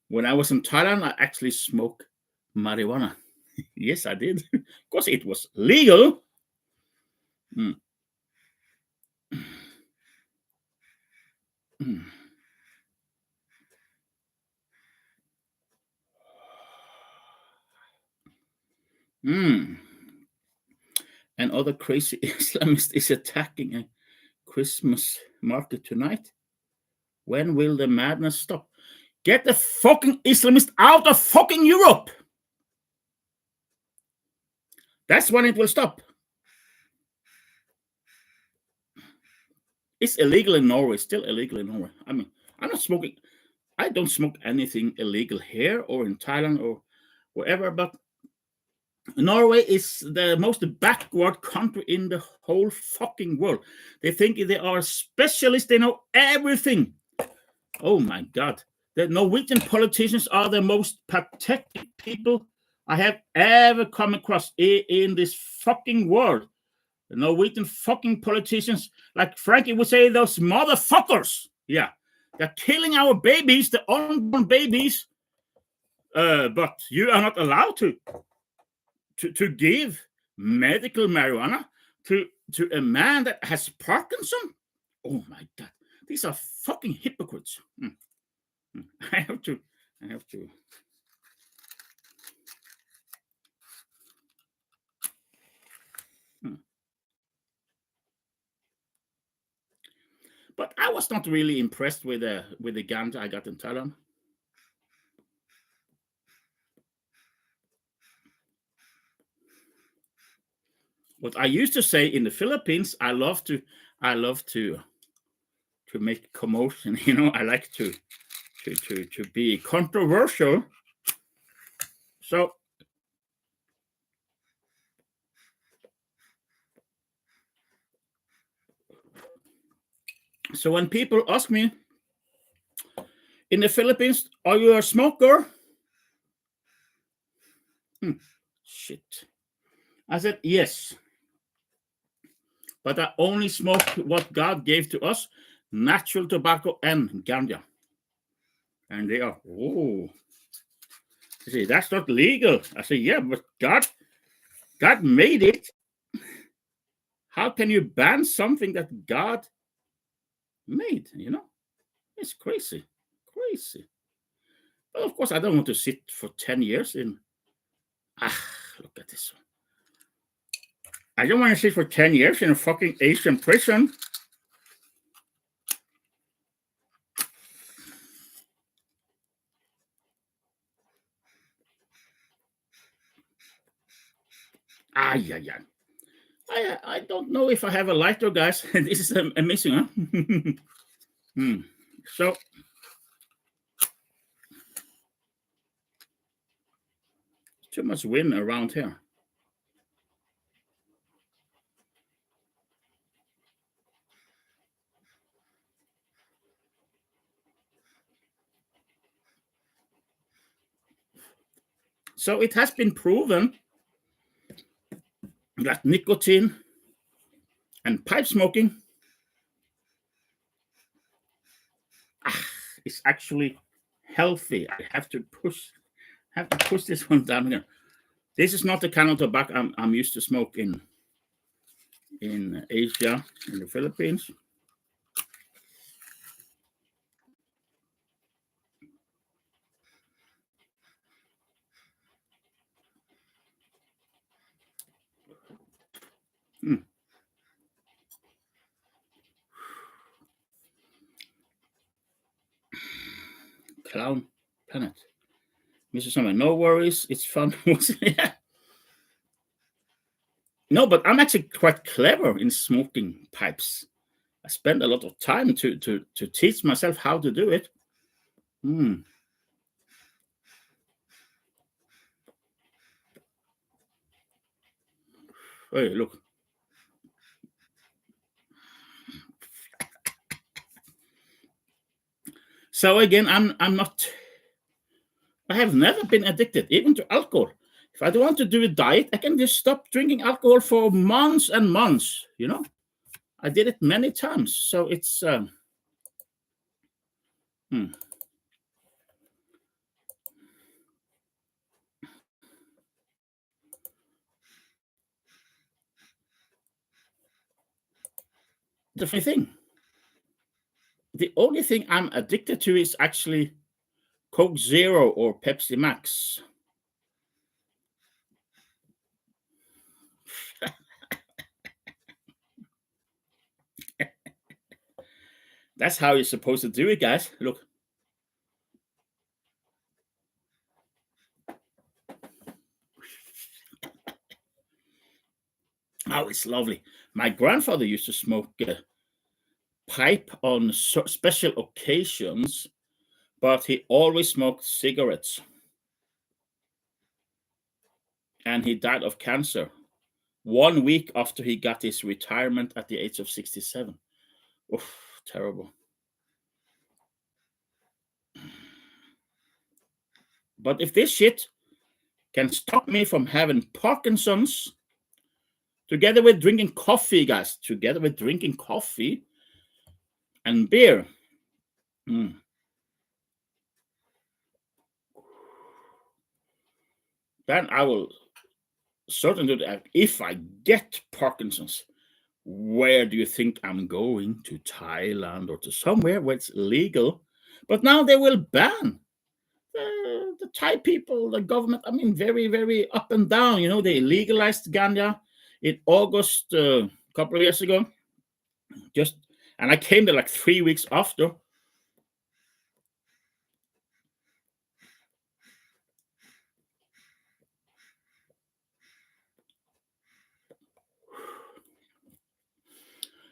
Speaker 1: When I was in Thailand, I actually smoked marijuana. Yes, I did. Because it was legal. And other crazy Islamist is attacking a Christmas market tonight. When will the madness stop? Get the fucking Islamist out of fucking Europe. That's when it will stop. It's illegal in Norway, still illegal in Norway. I mean, I'm not smoking. I don't smoke anything illegal here or in Thailand or wherever, but Norway is the most backward country in the whole fucking world. They think they are specialists, they know everything. Oh my God. The Norwegian politicians are the most pathetic people I have ever come across in this fucking world. The Norwegian fucking politicians, like Frankie would say, those motherfuckers. Yeah. They're killing our babies, the unborn babies. But you are not allowed to give medical marijuana to a man that has Parkinson. Oh my God. These are fucking hypocrites. I have to. But I was not really impressed with the ganja I got in Thailand. What I used to say in the Philippines, I love to make commotion. You know, I like to be controversial. So when people ask me in the Philippines, are you a smoker? Shit. I said, yes. But I only smoke what God gave to us, natural tobacco and ganja. And they are, oh. They say, that's not legal. I say, yeah, but God made it. How can you ban something that God made? You know, it's crazy. But of course, I don't want to sit for 10 years in. Look at this one. I don't want to sit for 10 years in a fucking Asian prison. Yeah. I don't know if I have a lighter, guys. This is amazing, huh? So, too much wind around here. So it has been proven that nicotine and pipe smoking is actually healthy. I have to push this one down here. This is not the kind of tobacco I'm used to smoke in Asia, in the Philippines. Clown Planet. Mr. Summer, no worries. It's fun. Yeah. No, but I'm actually quite clever in smoking pipes. I spend a lot of time to teach myself how to do it. Hey, look. So again, I'm not. I have never been addicted, even to alcohol. If I don't want to do a diet, I can just stop drinking alcohol for months and months. You know, I did it many times. So it's the funny thing. The only thing I'm addicted to is actually Coke Zero or Pepsi Max. That's how you're supposed to do it, guys. Look. Oh, it's lovely. My grandfather used to smoke pipe on special occasions, but he always smoked cigarettes. And he died of cancer 1 week after he got his retirement at the age of 67. Oof, terrible. But if this shit can stop me from having Parkinson's, together with drinking coffee, guys, together with drinking coffee and beer, then I will certainly do that. If I get Parkinson's, where do you think I'm going? To Thailand or to somewhere where it's legal? But now they will ban the Thai people, the government. I mean, very, very up and down. You know, they legalized ganja in August a couple of years ago. And I came there like 3 weeks after.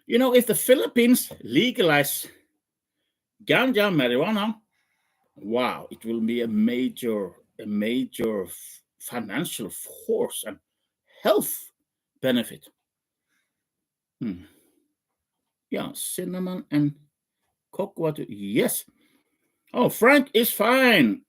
Speaker 1: You know, if the Philippines legalize ganja, marijuana, wow, it will be a major financial force and health benefit. Yeah, cinnamon and cocoa. Yes. Oh, Frank is fine.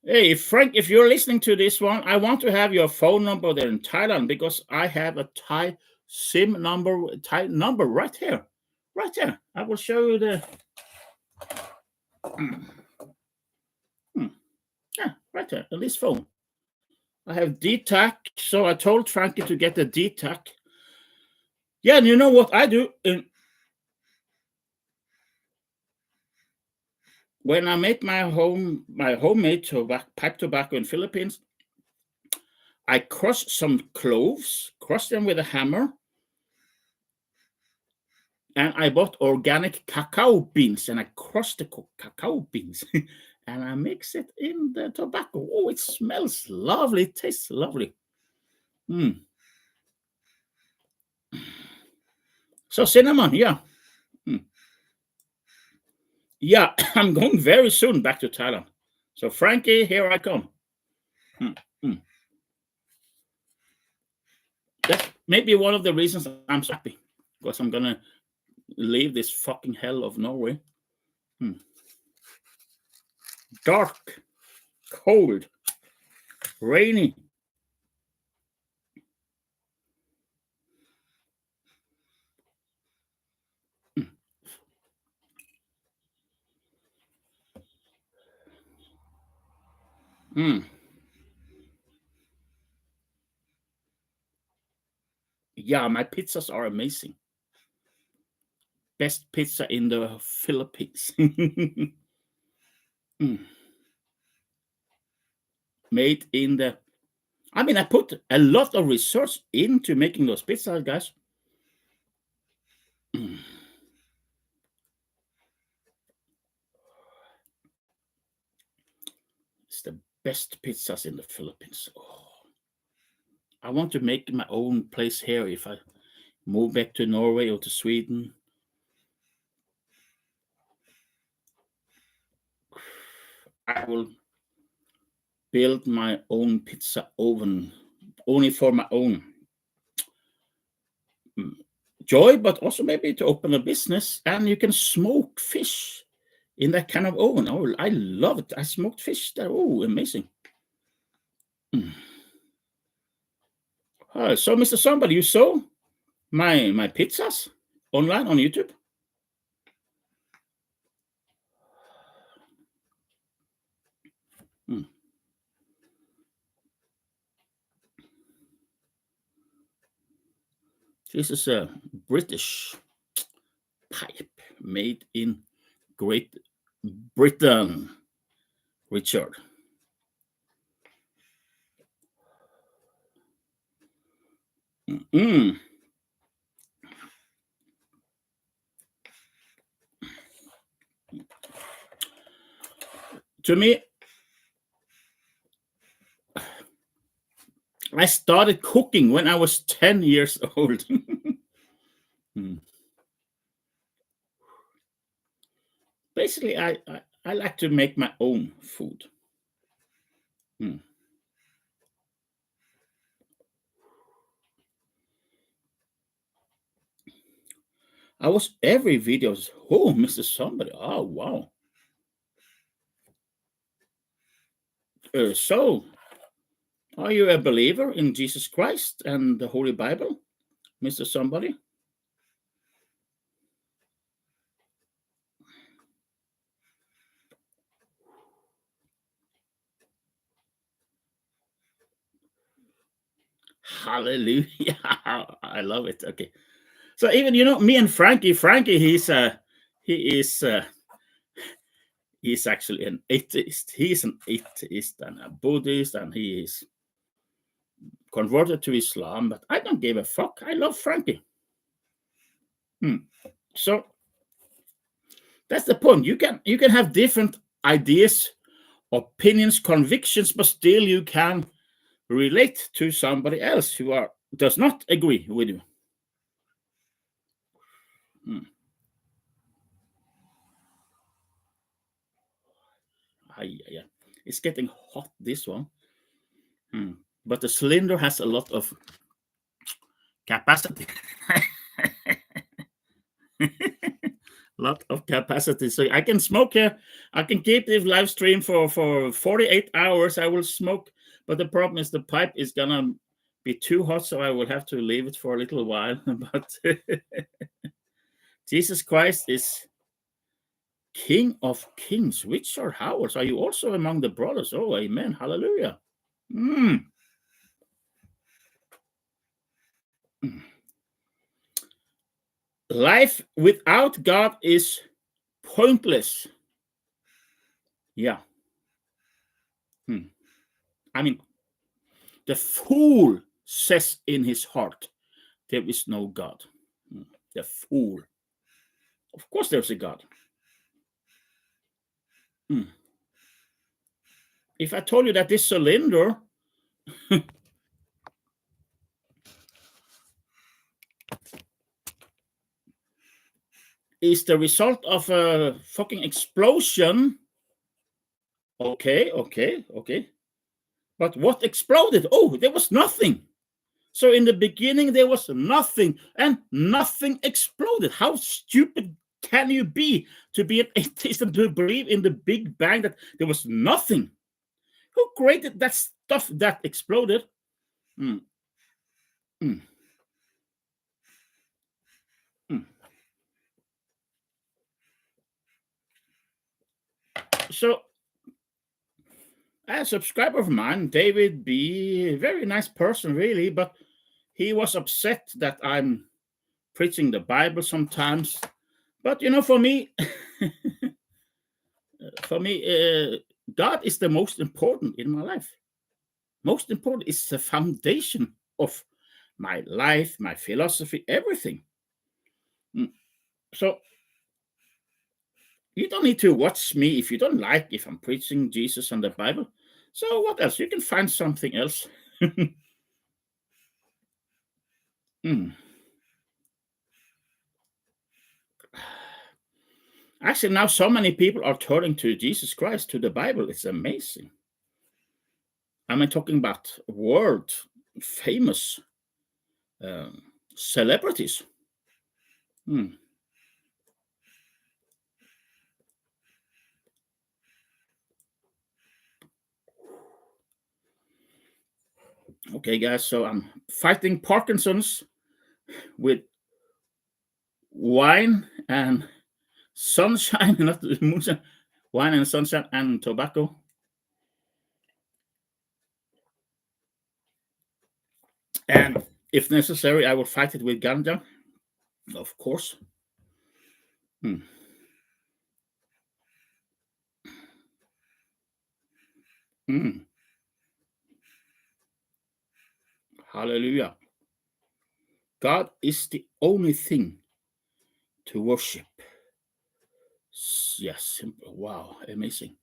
Speaker 1: Hey, Frank, if you're listening to this one, I want to have your phone number there in Thailand because I have a Thai SIM number, right here. Right there. I will show you the. Yeah, right there, on this phone. I have DTAC, so I told Frankie to get the DTAC. Yeah, and you know what I do? When I make my homemade pipe tobacco in Philippines, I crush some cloves, crush them with a hammer, and I bought organic cacao beans, and I crush the cacao beans, and I mix it in the tobacco. Oh, it smells lovely. It tastes lovely. So cinnamon, yeah. Yeah, I'm going very soon back to Thailand. So Frankie, here I come. That's maybe one of the reasons I'm so happy, because I'm gonna leave this fucking hell of Norway. Dark, cold, rainy. Yeah, my pizzas are amazing. Best pizza in the Philippines. Made in the. I mean, I put a lot of research into making those pizzas, guys. It's the best pizzas in the Philippines. Oh. I want to make my own place here if I move back to Norway or to Sweden. I will build my own pizza oven, only for my own joy, but also maybe to open a business, and you can smoke fish in that kind of oven. Oh, I love it. I smoked fish there. Oh, amazing. So, Mr. Somebody, you saw my pizzas online on YouTube? This is a British pipe made in Great Britain, Richard. To me, I started cooking when I was 10 years old. Basically, I like to make my own food. I watch every video. Oh, Mr. Somebody. Oh, wow. So, are you a believer in Jesus Christ and the Holy Bible, Mr. Somebody? Hallelujah. I love it. Okay. So even, me and Frankie, he's actually an atheist. He's an atheist and a Buddhist, and he is converted to Islam, but I don't give a fuck. I love Frankie. So that's the point. You can have different ideas, opinions, convictions, but still you can relate to somebody else who does not agree with you. Yeah. It's getting hot, this one. But the cylinder has a lot of capacity. So I can smoke here. I can keep this live stream for 48 hours. I will smoke, but the problem is the pipe is gonna be too hot, so I will have to leave it for a little while. But Jesus Christ is King of Kings. Richard Howard, are you also among the brothers? Oh, amen. Hallelujah. Life without God is pointless. Yeah. I mean, the fool says in his heart, there is no God. The fool. Of course there's a God. If I told you that this cylinder is the result of a fucking explosion. Okay. But what exploded? Oh, there was nothing. So in the beginning, there was nothing, and nothing exploded. How stupid can you be to be an atheist and to believe in the Big Bang, that there was nothing? Who created that stuff that exploded? So a subscriber of mine, David B, a very nice person, really, but he was upset that I'm preaching the Bible sometimes. But for me, God is the most important in my life. Most important is the foundation of my life, my philosophy, everything. So you don't need to watch me if you don't like if I'm preaching Jesus and the Bible. So what else? You can find something else. Actually, now so many people are turning to Jesus Christ, to the Bible. It's amazing. I'm talking about world famous celebrities. Okay, guys, so I'm fighting Parkinson's with wine and sunshine, not moonshine, wine and sunshine and tobacco. And if necessary, I will fight it with ganja, of course. Hallelujah. God is the only thing to worship. Yes, simple. Wow, amazing.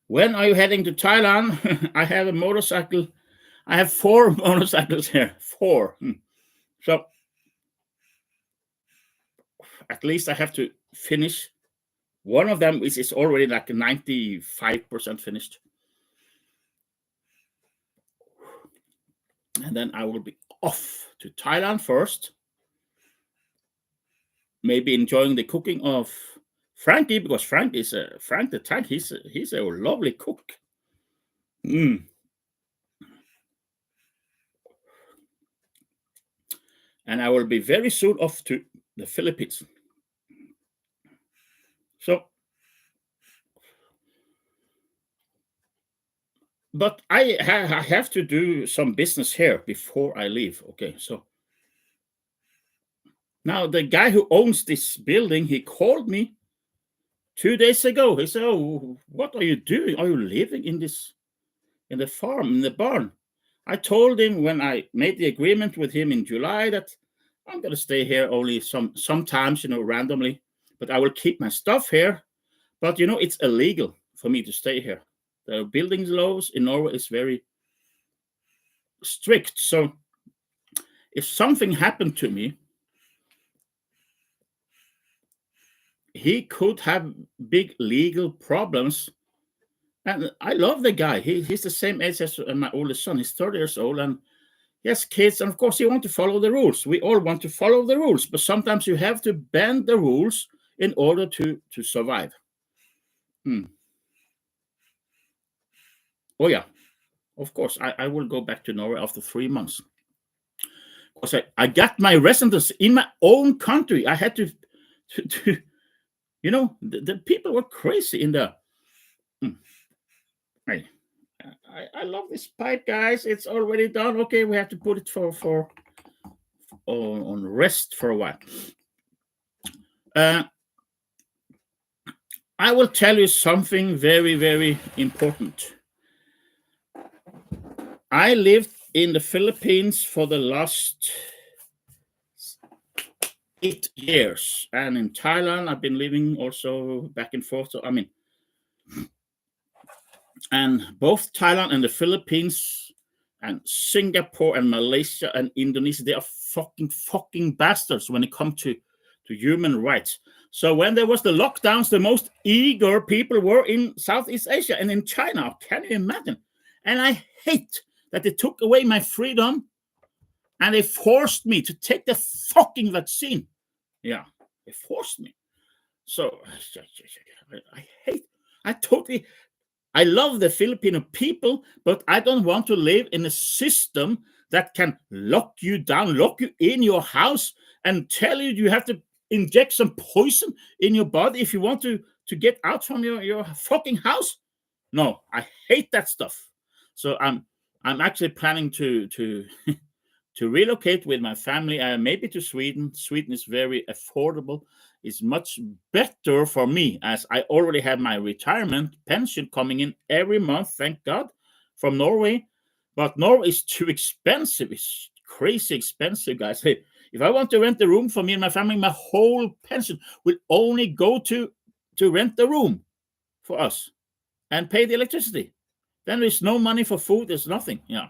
Speaker 1: When are you heading to Thailand? I have a motorcycle. I have 4 motorcycles here. 4. So at least I have to finish. One of them is already like 95% finished. And then I will be off to Thailand first. Maybe enjoying the cooking of Frankie, because Frank the Tank. He's a lovely cook. And I will be very soon off to the Philippines. So, but I have to do some business here before I leave. Okay, so now the guy who owns this building, he called me 2 days ago. He said, "Oh, what are you doing? Are you living in the farm, in the barn?" I told him when I made the agreement with him in July that I'm going to stay here only sometimes, randomly, but I will keep my stuff here. But it's illegal for me to stay here. The building laws in Norway is very strict. So if something happened to me, he could have big legal problems. And I love the guy. He's the same age as my oldest son. He's 30 years old, and he has kids. And of course, he wants to follow the rules. We all want to follow the rules, but sometimes you have to bend the rules in order to survive. Oh yeah, of course. I will go back to Norway after 3 months. Because I got my residence in my own country. I had to the people were crazy in there. I love this pipe, guys. It's already done. Okay, we have to put it for on rest for a while. I will tell you something very, very important. I lived in the Philippines for the last 8 years, and in Thailand I've been living also back and forth. So and both Thailand and the Philippines and Singapore and Malaysia and Indonesia, they are fucking bastards when it comes to human rights. So when there was the lockdowns, the most eager people were in Southeast Asia and in China. Can you imagine? And I hate that they took away my freedom and they forced me to take the fucking vaccine. Yeah, they forced me. So I love the Filipino people, but I don't want to live in a system that can lock you down, lock you in your house, and tell you have to inject some poison in your body if you want to get out from your fucking house. No, I hate that stuff. So I'm actually planning to to relocate with my family, maybe to Sweden. Sweden is very affordable. It's much better for me as I already have my retirement pension coming in every month, thank God, from Norway. But Norway is too expensive. It's crazy expensive, guys. Hey, if I want to rent a room for me and my family, my whole pension will only go to rent the room for us and pay the electricity. Then there's no money for food. There's nothing. Yeah.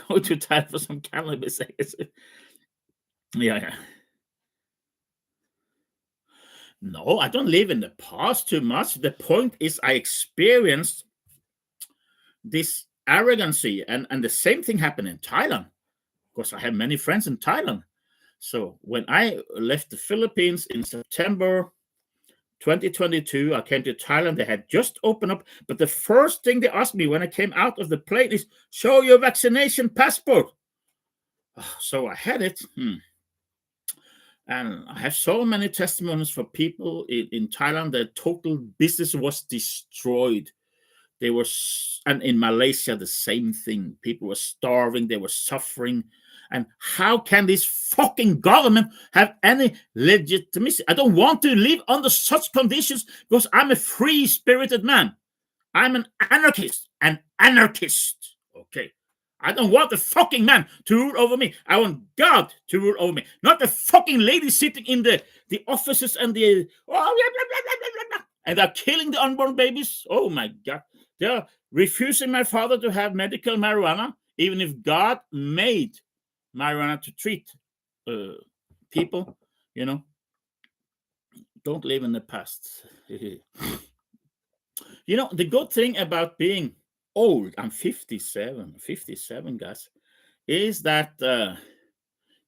Speaker 1: Go to Thailand for some cannabis. Yeah. No, I don't live in the past too much. The point is, I experienced this arrogancy, and the same thing happened in Thailand, because I have many friends in Thailand. So when I left the Philippines in September 2022, I came to Thailand. They had just opened up, but the first thing they asked me when I came out of the plane is, show your vaccination passport. So I had it. And I have so many testimonies for people in Thailand that total business was destroyed. They were, and in Malaysia, the same thing. People were starving, they were suffering. And how can this fucking government have any legitimacy? I don't want to live under such conditions because I'm a free-spirited man. I'm an anarchist. Okay. I don't want the fucking man to rule over me. I want God to rule over me, not the fucking lady sitting in the offices and the and they're killing the unborn babies. Oh my God. They're refusing my father to have medical marijuana, even if God made marijuana to treat people, Don't live in the past. The good thing about being old, I'm 57, guys, is that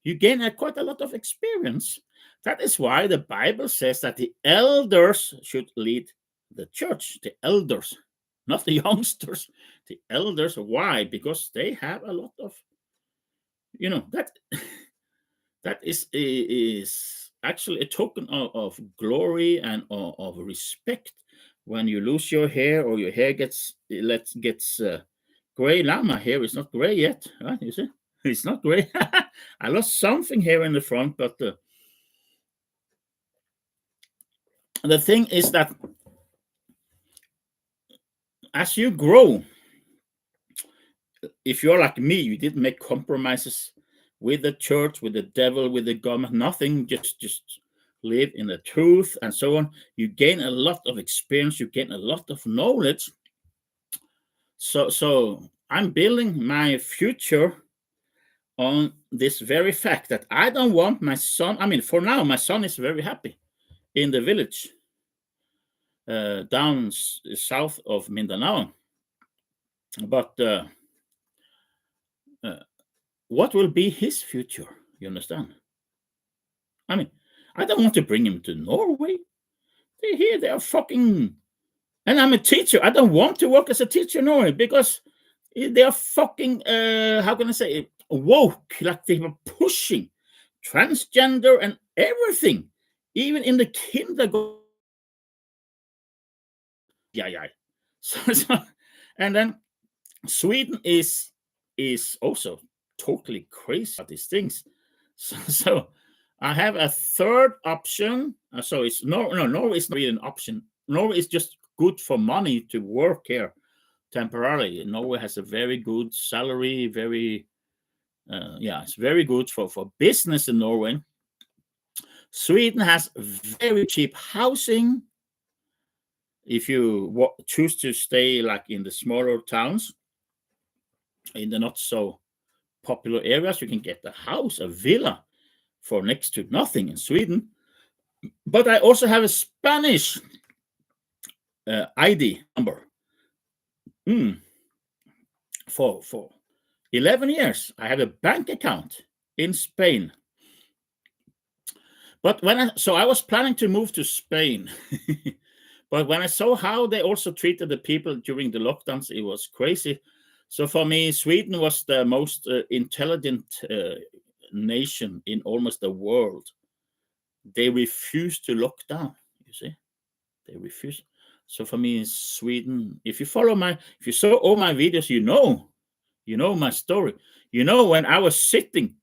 Speaker 1: you gain quite a lot of experience. That is why the Bible says that the elders should lead the church. The elders, not the youngsters. The elders. Why? Because they have a lot of, that is actually a token of glory and of respect. When you lose your hair or your hair gets gray. Now my hair is not gray yet, right? You see, it's not gray. I lost something here in the front, but the thing is that as you grow, if you're like me, you didn't make compromises with the church, with the devil, with the government, nothing, just live in the truth and so on. You gain a lot of experience, you gain a lot of knowledge. So I'm building my future on this very fact that I don't want my son. I mean, for now, my son is very happy in the village down south of Mindanao. But what will be his future? You understand? I mean, I don't want to bring him to Norway. They're here, they are fucking. And I'm a teacher. I don't want to work as a teacher in Norway because they are fucking, how can I say it? Woke, like they were pushing transgender and everything, even in the kindergarten. Yeah. So, and then Sweden is also totally crazy about these things. So I have a third option. So it's Norway is not really an option. Norway is just good for money to work here temporarily. Norway has a very good salary, it's very good for business in Norway. Sweden has very cheap housing. If you choose to stay like in the smaller towns, in the not so popular areas, you can get a house, a villa, for next to nothing in Sweden. But I also have a Spanish ID number. For 11 years, I have a bank account in Spain. But I was planning to move to Spain. But when I saw how they also treated the people during the lockdowns, it was crazy. So for me, Sweden was the most intelligent nation in almost the world. They refused to lock down, you see. They refused. So for me, Sweden, if you saw all my videos, you know my story. When I was sitting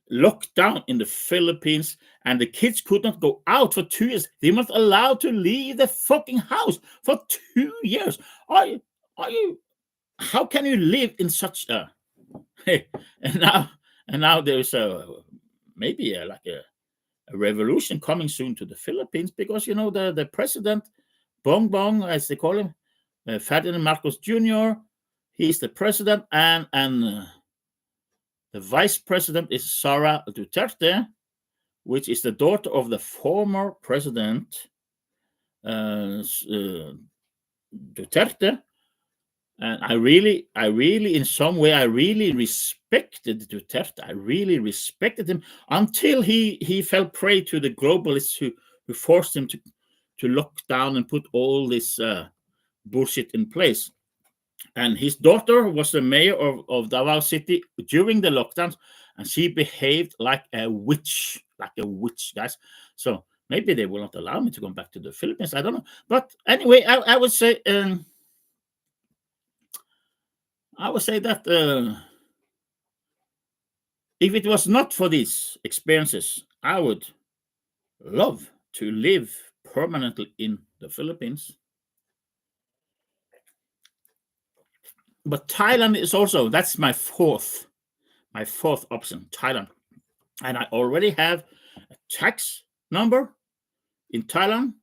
Speaker 1: locked down in the Philippines and the kids could not go out for 2 years. They weren't allowed to leave the fucking house for 2 years. How can you live in such a and now there's maybe like a revolution coming soon to the Philippines because the president Bongbong, as they call him, Ferdinand Marcos Jr., He's the president, and the vice president is Sara Duterte, which is the daughter of the former president Duterte. And I really, in some way, I really respected Duterte. I really respected him until he fell prey to the globalists who forced him to lock down and put all this bullshit in place. And his daughter was the mayor of Davao City during the lockdowns, and she behaved like a witch, guys. So maybe they will not allow me to come back to the Philippines. I don't know. But anyway, I would say that if it was not for these experiences, I would love to live permanently in the Philippines. But Thailand is also, that's my fourth option, Thailand. And I already have a tax number in Thailand.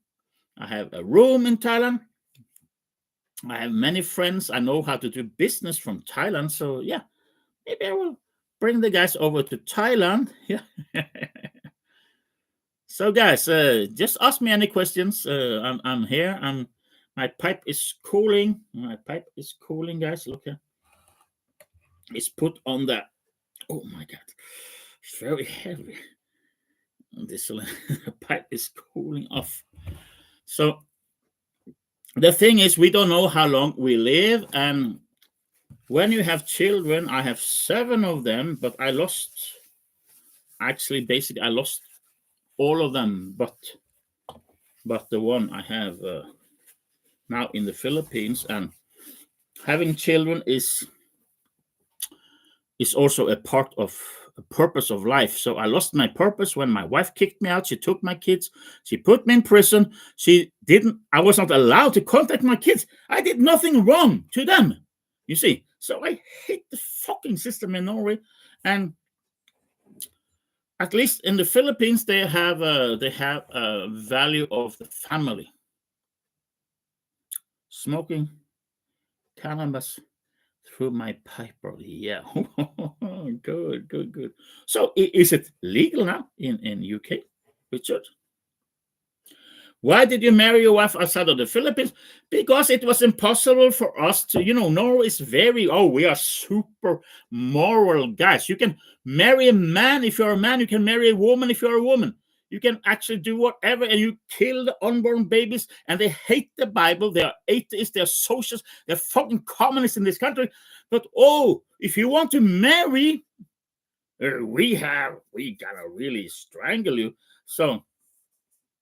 Speaker 1: I have a room in Thailand. I have many friends. I know how to do business from Thailand. So yeah, maybe I will bring the guys over to Thailand. Yeah. So guys, just ask me any questions. I'm here. My pipe is cooling. My pipe is cooling, guys. Look here. It's put on the. Oh my god, it's very heavy. This pipe is cooling off. So the thing is, we don't know how long we live, and when you have children, I have 7 of them, but I lost. Actually, basically, I lost all of them, but the one I have now in the Philippines. And having children is also a part of a purpose of life. So I lost my purpose when my wife kicked me out. She took my kids. She put me in prison. I was not allowed to contact my kids. I did nothing wrong to them. You see, so I hate the fucking system in Norway. And at least in the Philippines, they have a value of the family. Smoking cannabis through my pipe, bro. Yeah. Good. So is it legal now in UK, Richard? Why did you marry your wife outside of the Philippines? Because it was impossible for us to, Norway is we are super moral guys. You can marry a man if you're a man. You can marry a woman if you're a woman. You can actually do whatever, and you kill the unborn babies, and they hate the Bible. They are atheists, they're socialists, they're fucking communists in this country. But if you want to marry, we gotta really strangle you. So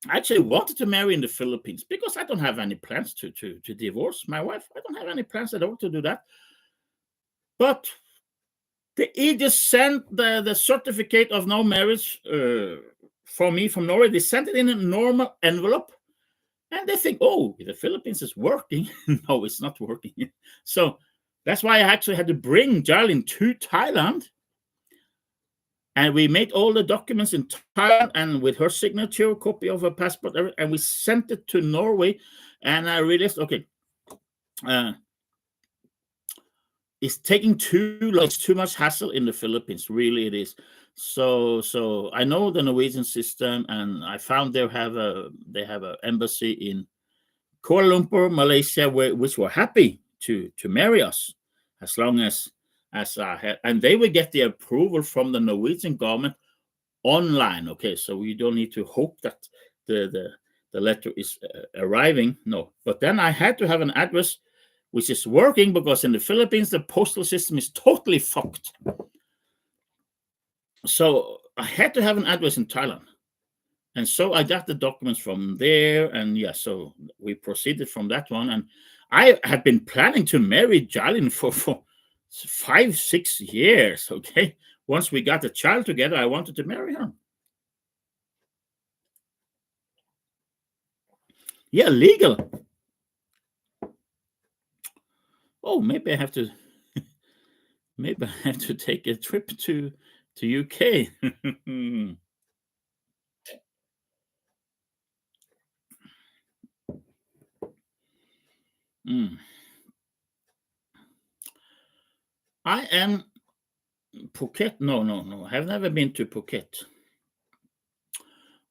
Speaker 1: I actually wanted to marry in the Philippines because I don't have any plans to divorce my wife. I don't have any plans at all to do that. But he just sent the certificate of no marriage for me from Norway. They sent it in a normal envelope, and they think, the Philippines is working. No, it's not working. So that's why I actually had to bring Jarlin to Thailand. And we made all the documents in Thailand, and with her signature, copy of her passport, and we sent it to Norway. And I realized, it's taking too long. It's too much hassle in the Philippines. Really, it is. So I know the Norwegian system, and I found they have an embassy in Kuala Lumpur, Malaysia, which were happy to marry us, as long as I had, and they will get the approval from the Norwegian government online. Okay, so we don't need to hope that the letter is arriving. No, but then I had to have an address which is working, because in the Philippines the postal system is totally fucked. So I had to have an address in Thailand, and so I got the documents from there, and so we proceeded from that one. And I had been planning to marry Jalin for 5-6 years. Okay, once we got a child together, I wanted to marry her. Yeah, legal. Maybe I have to. Maybe I have to take a trip to UK. I am Phuket. No. I have never been to Phuket.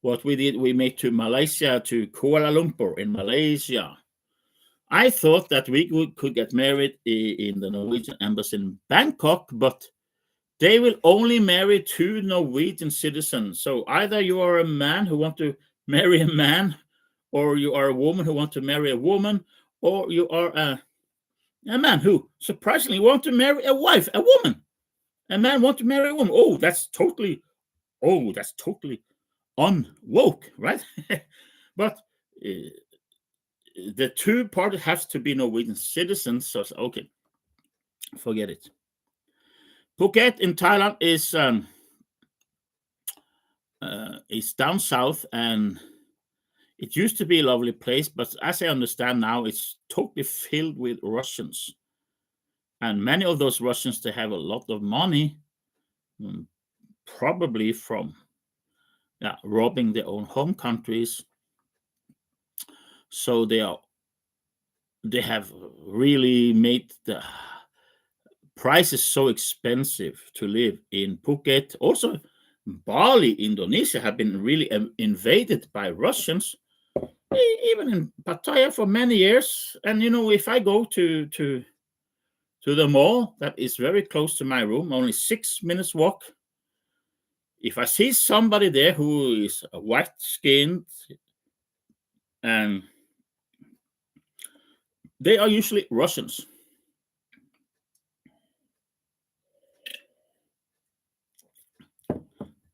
Speaker 1: What we did, we made to Malaysia, to Kuala Lumpur in Malaysia. I thought that we could get married in the Norwegian embassy in Bangkok, but they will only marry 2 Norwegian citizens. So either you are a man who want to marry a man, or you are a woman who want to marry a woman, or you are a man who surprisingly want to marry a wife, a woman. A man want to marry a woman. That's totally unwoke, right? But the 2 parties have to be Norwegian citizens. So okay, forget it. Phuket in Thailand is down south, and it used to be a lovely place, but as I understand now, it's totally filled with Russians. And many of those Russians, they have a lot of money, probably from robbing their own home countries. So they have really made the prices so expensive to live in Phuket. Also, Bali, Indonesia, have been really invaded by Russians, even in Pattaya for many years. And if I go to the mall that is very close to my room, only 6 minutes walk, if I see somebody there who is white-skinned, and they are usually Russians.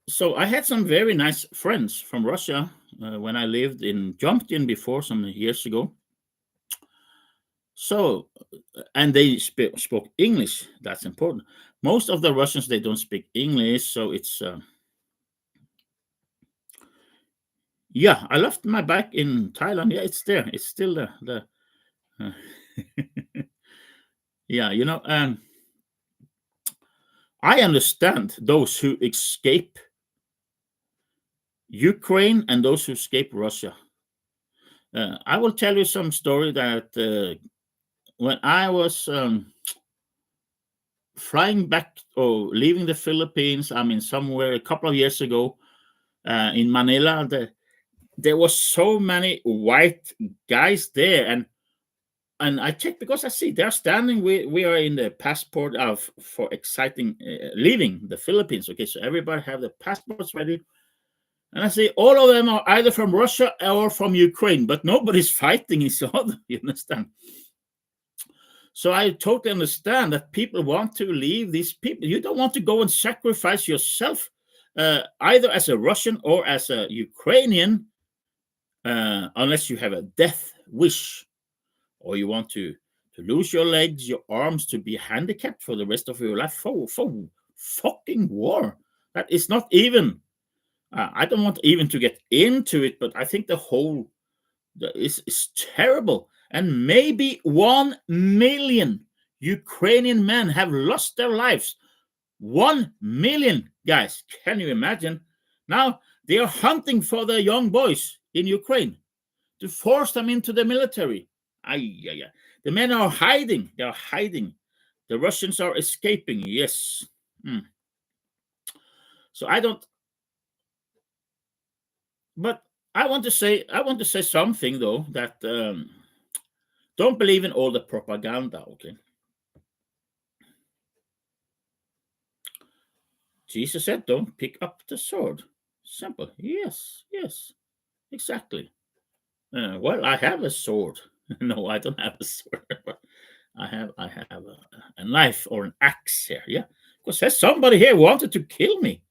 Speaker 1: So I had some very nice friends from Russia when I lived in Jumped-in before some years ago. So, and they spoke English. That's important. Most of the Russians, they don't speak English, so it's I left my bag in Thailand. Yeah, it's there. It's still there. And I understand those who escape Ukraine and those who escape Russia. I will tell you some story that when I was flying back or leaving the Philippines, somewhere a couple of years ago in Manila, there was so many white guys there, and I checked because I see they're standing. We are in the passport for exciting leaving the Philippines. Okay, so everybody have the passports ready. And I say all of them are either from Russia or from Ukraine, but nobody's fighting each other. You understand? So I totally understand that people want to leave these people. You don't want to go and sacrifice yourself, either as a Russian or as a Ukrainian, unless you have a death wish, or you want to lose your legs, your arms, to be handicapped for the rest of your life for fucking war. That is not even. I don't want even to get into it, but I think the whole is terrible. And maybe 1 million Ukrainian men have lost their lives. 1 million, guys. Can you imagine? Now they are hunting for the young boys in Ukraine to force them into the military. The men are hiding. They are hiding. The Russians are escaping. Yes. So I don't. But I want to say something though, that don't believe in all the propaganda. Okay. Jesus said, "Don't pick up the sword." Simple. Yes, exactly. Well, I have a sword. No, I don't have a sword, but I have a knife or an axe here. Yeah, because there's somebody here wanted to kill me.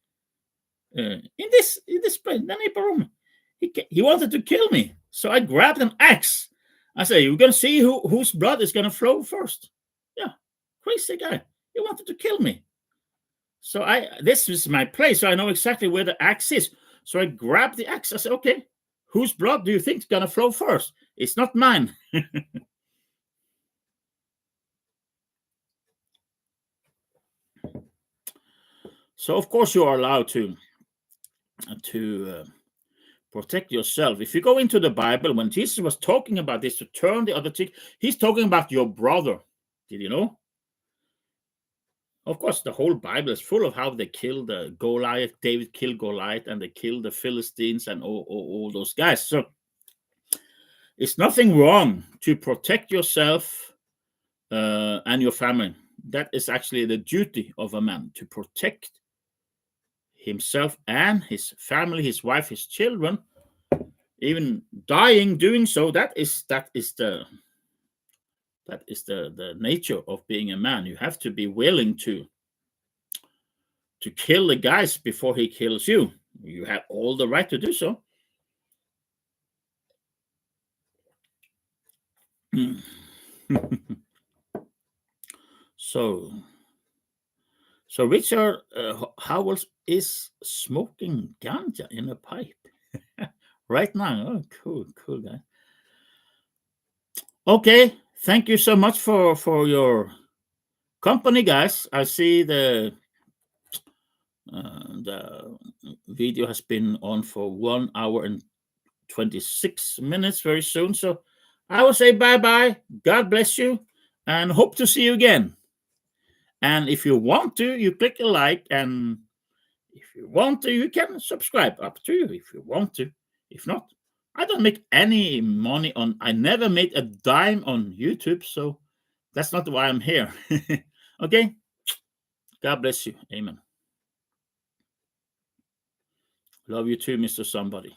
Speaker 1: In this place, room. He wanted to kill me, so I grabbed an axe. I say, "You're gonna see whose blood is gonna flow first." Yeah, crazy guy. He wanted to kill me. So this is my place, so I know exactly where the axe is. So I grabbed the axe. I said, "Okay, whose blood do you think is gonna flow first? It's not mine." So of course you are allowed to protect yourself. If you go into the Bible, when Jesus was talking about this, to turn the other cheek, he's talking about your brother. Did you know? Of course, the whole Bible is full of how they killed Goliath. David killed Goliath, and they killed the Philistines and all those guys. So it's nothing wrong to protect yourself and your family. That is actually the duty of a man, to protect himself and his family, his wife, his children. Even dying doing so, that is the nature of being a man. You have to be willing to kill the guys before he kills you. You have all the right to do so. So Richard Howells is smoking ganja in a pipe right now. Oh, cool guy. Okay, thank you so much for your company, guys. I see the video has been on for 1 hour and 26 minutes very soon. So I will say bye-bye. God bless you, and hope to see you again. And if you want to, you click a like, and if you want to, you can subscribe. Up to you if you want to. If not, I don't make any money I never made a dime on YouTube, so that's not why I'm here. Okay? God bless you. Amen. Love you too, Mr. Somebody.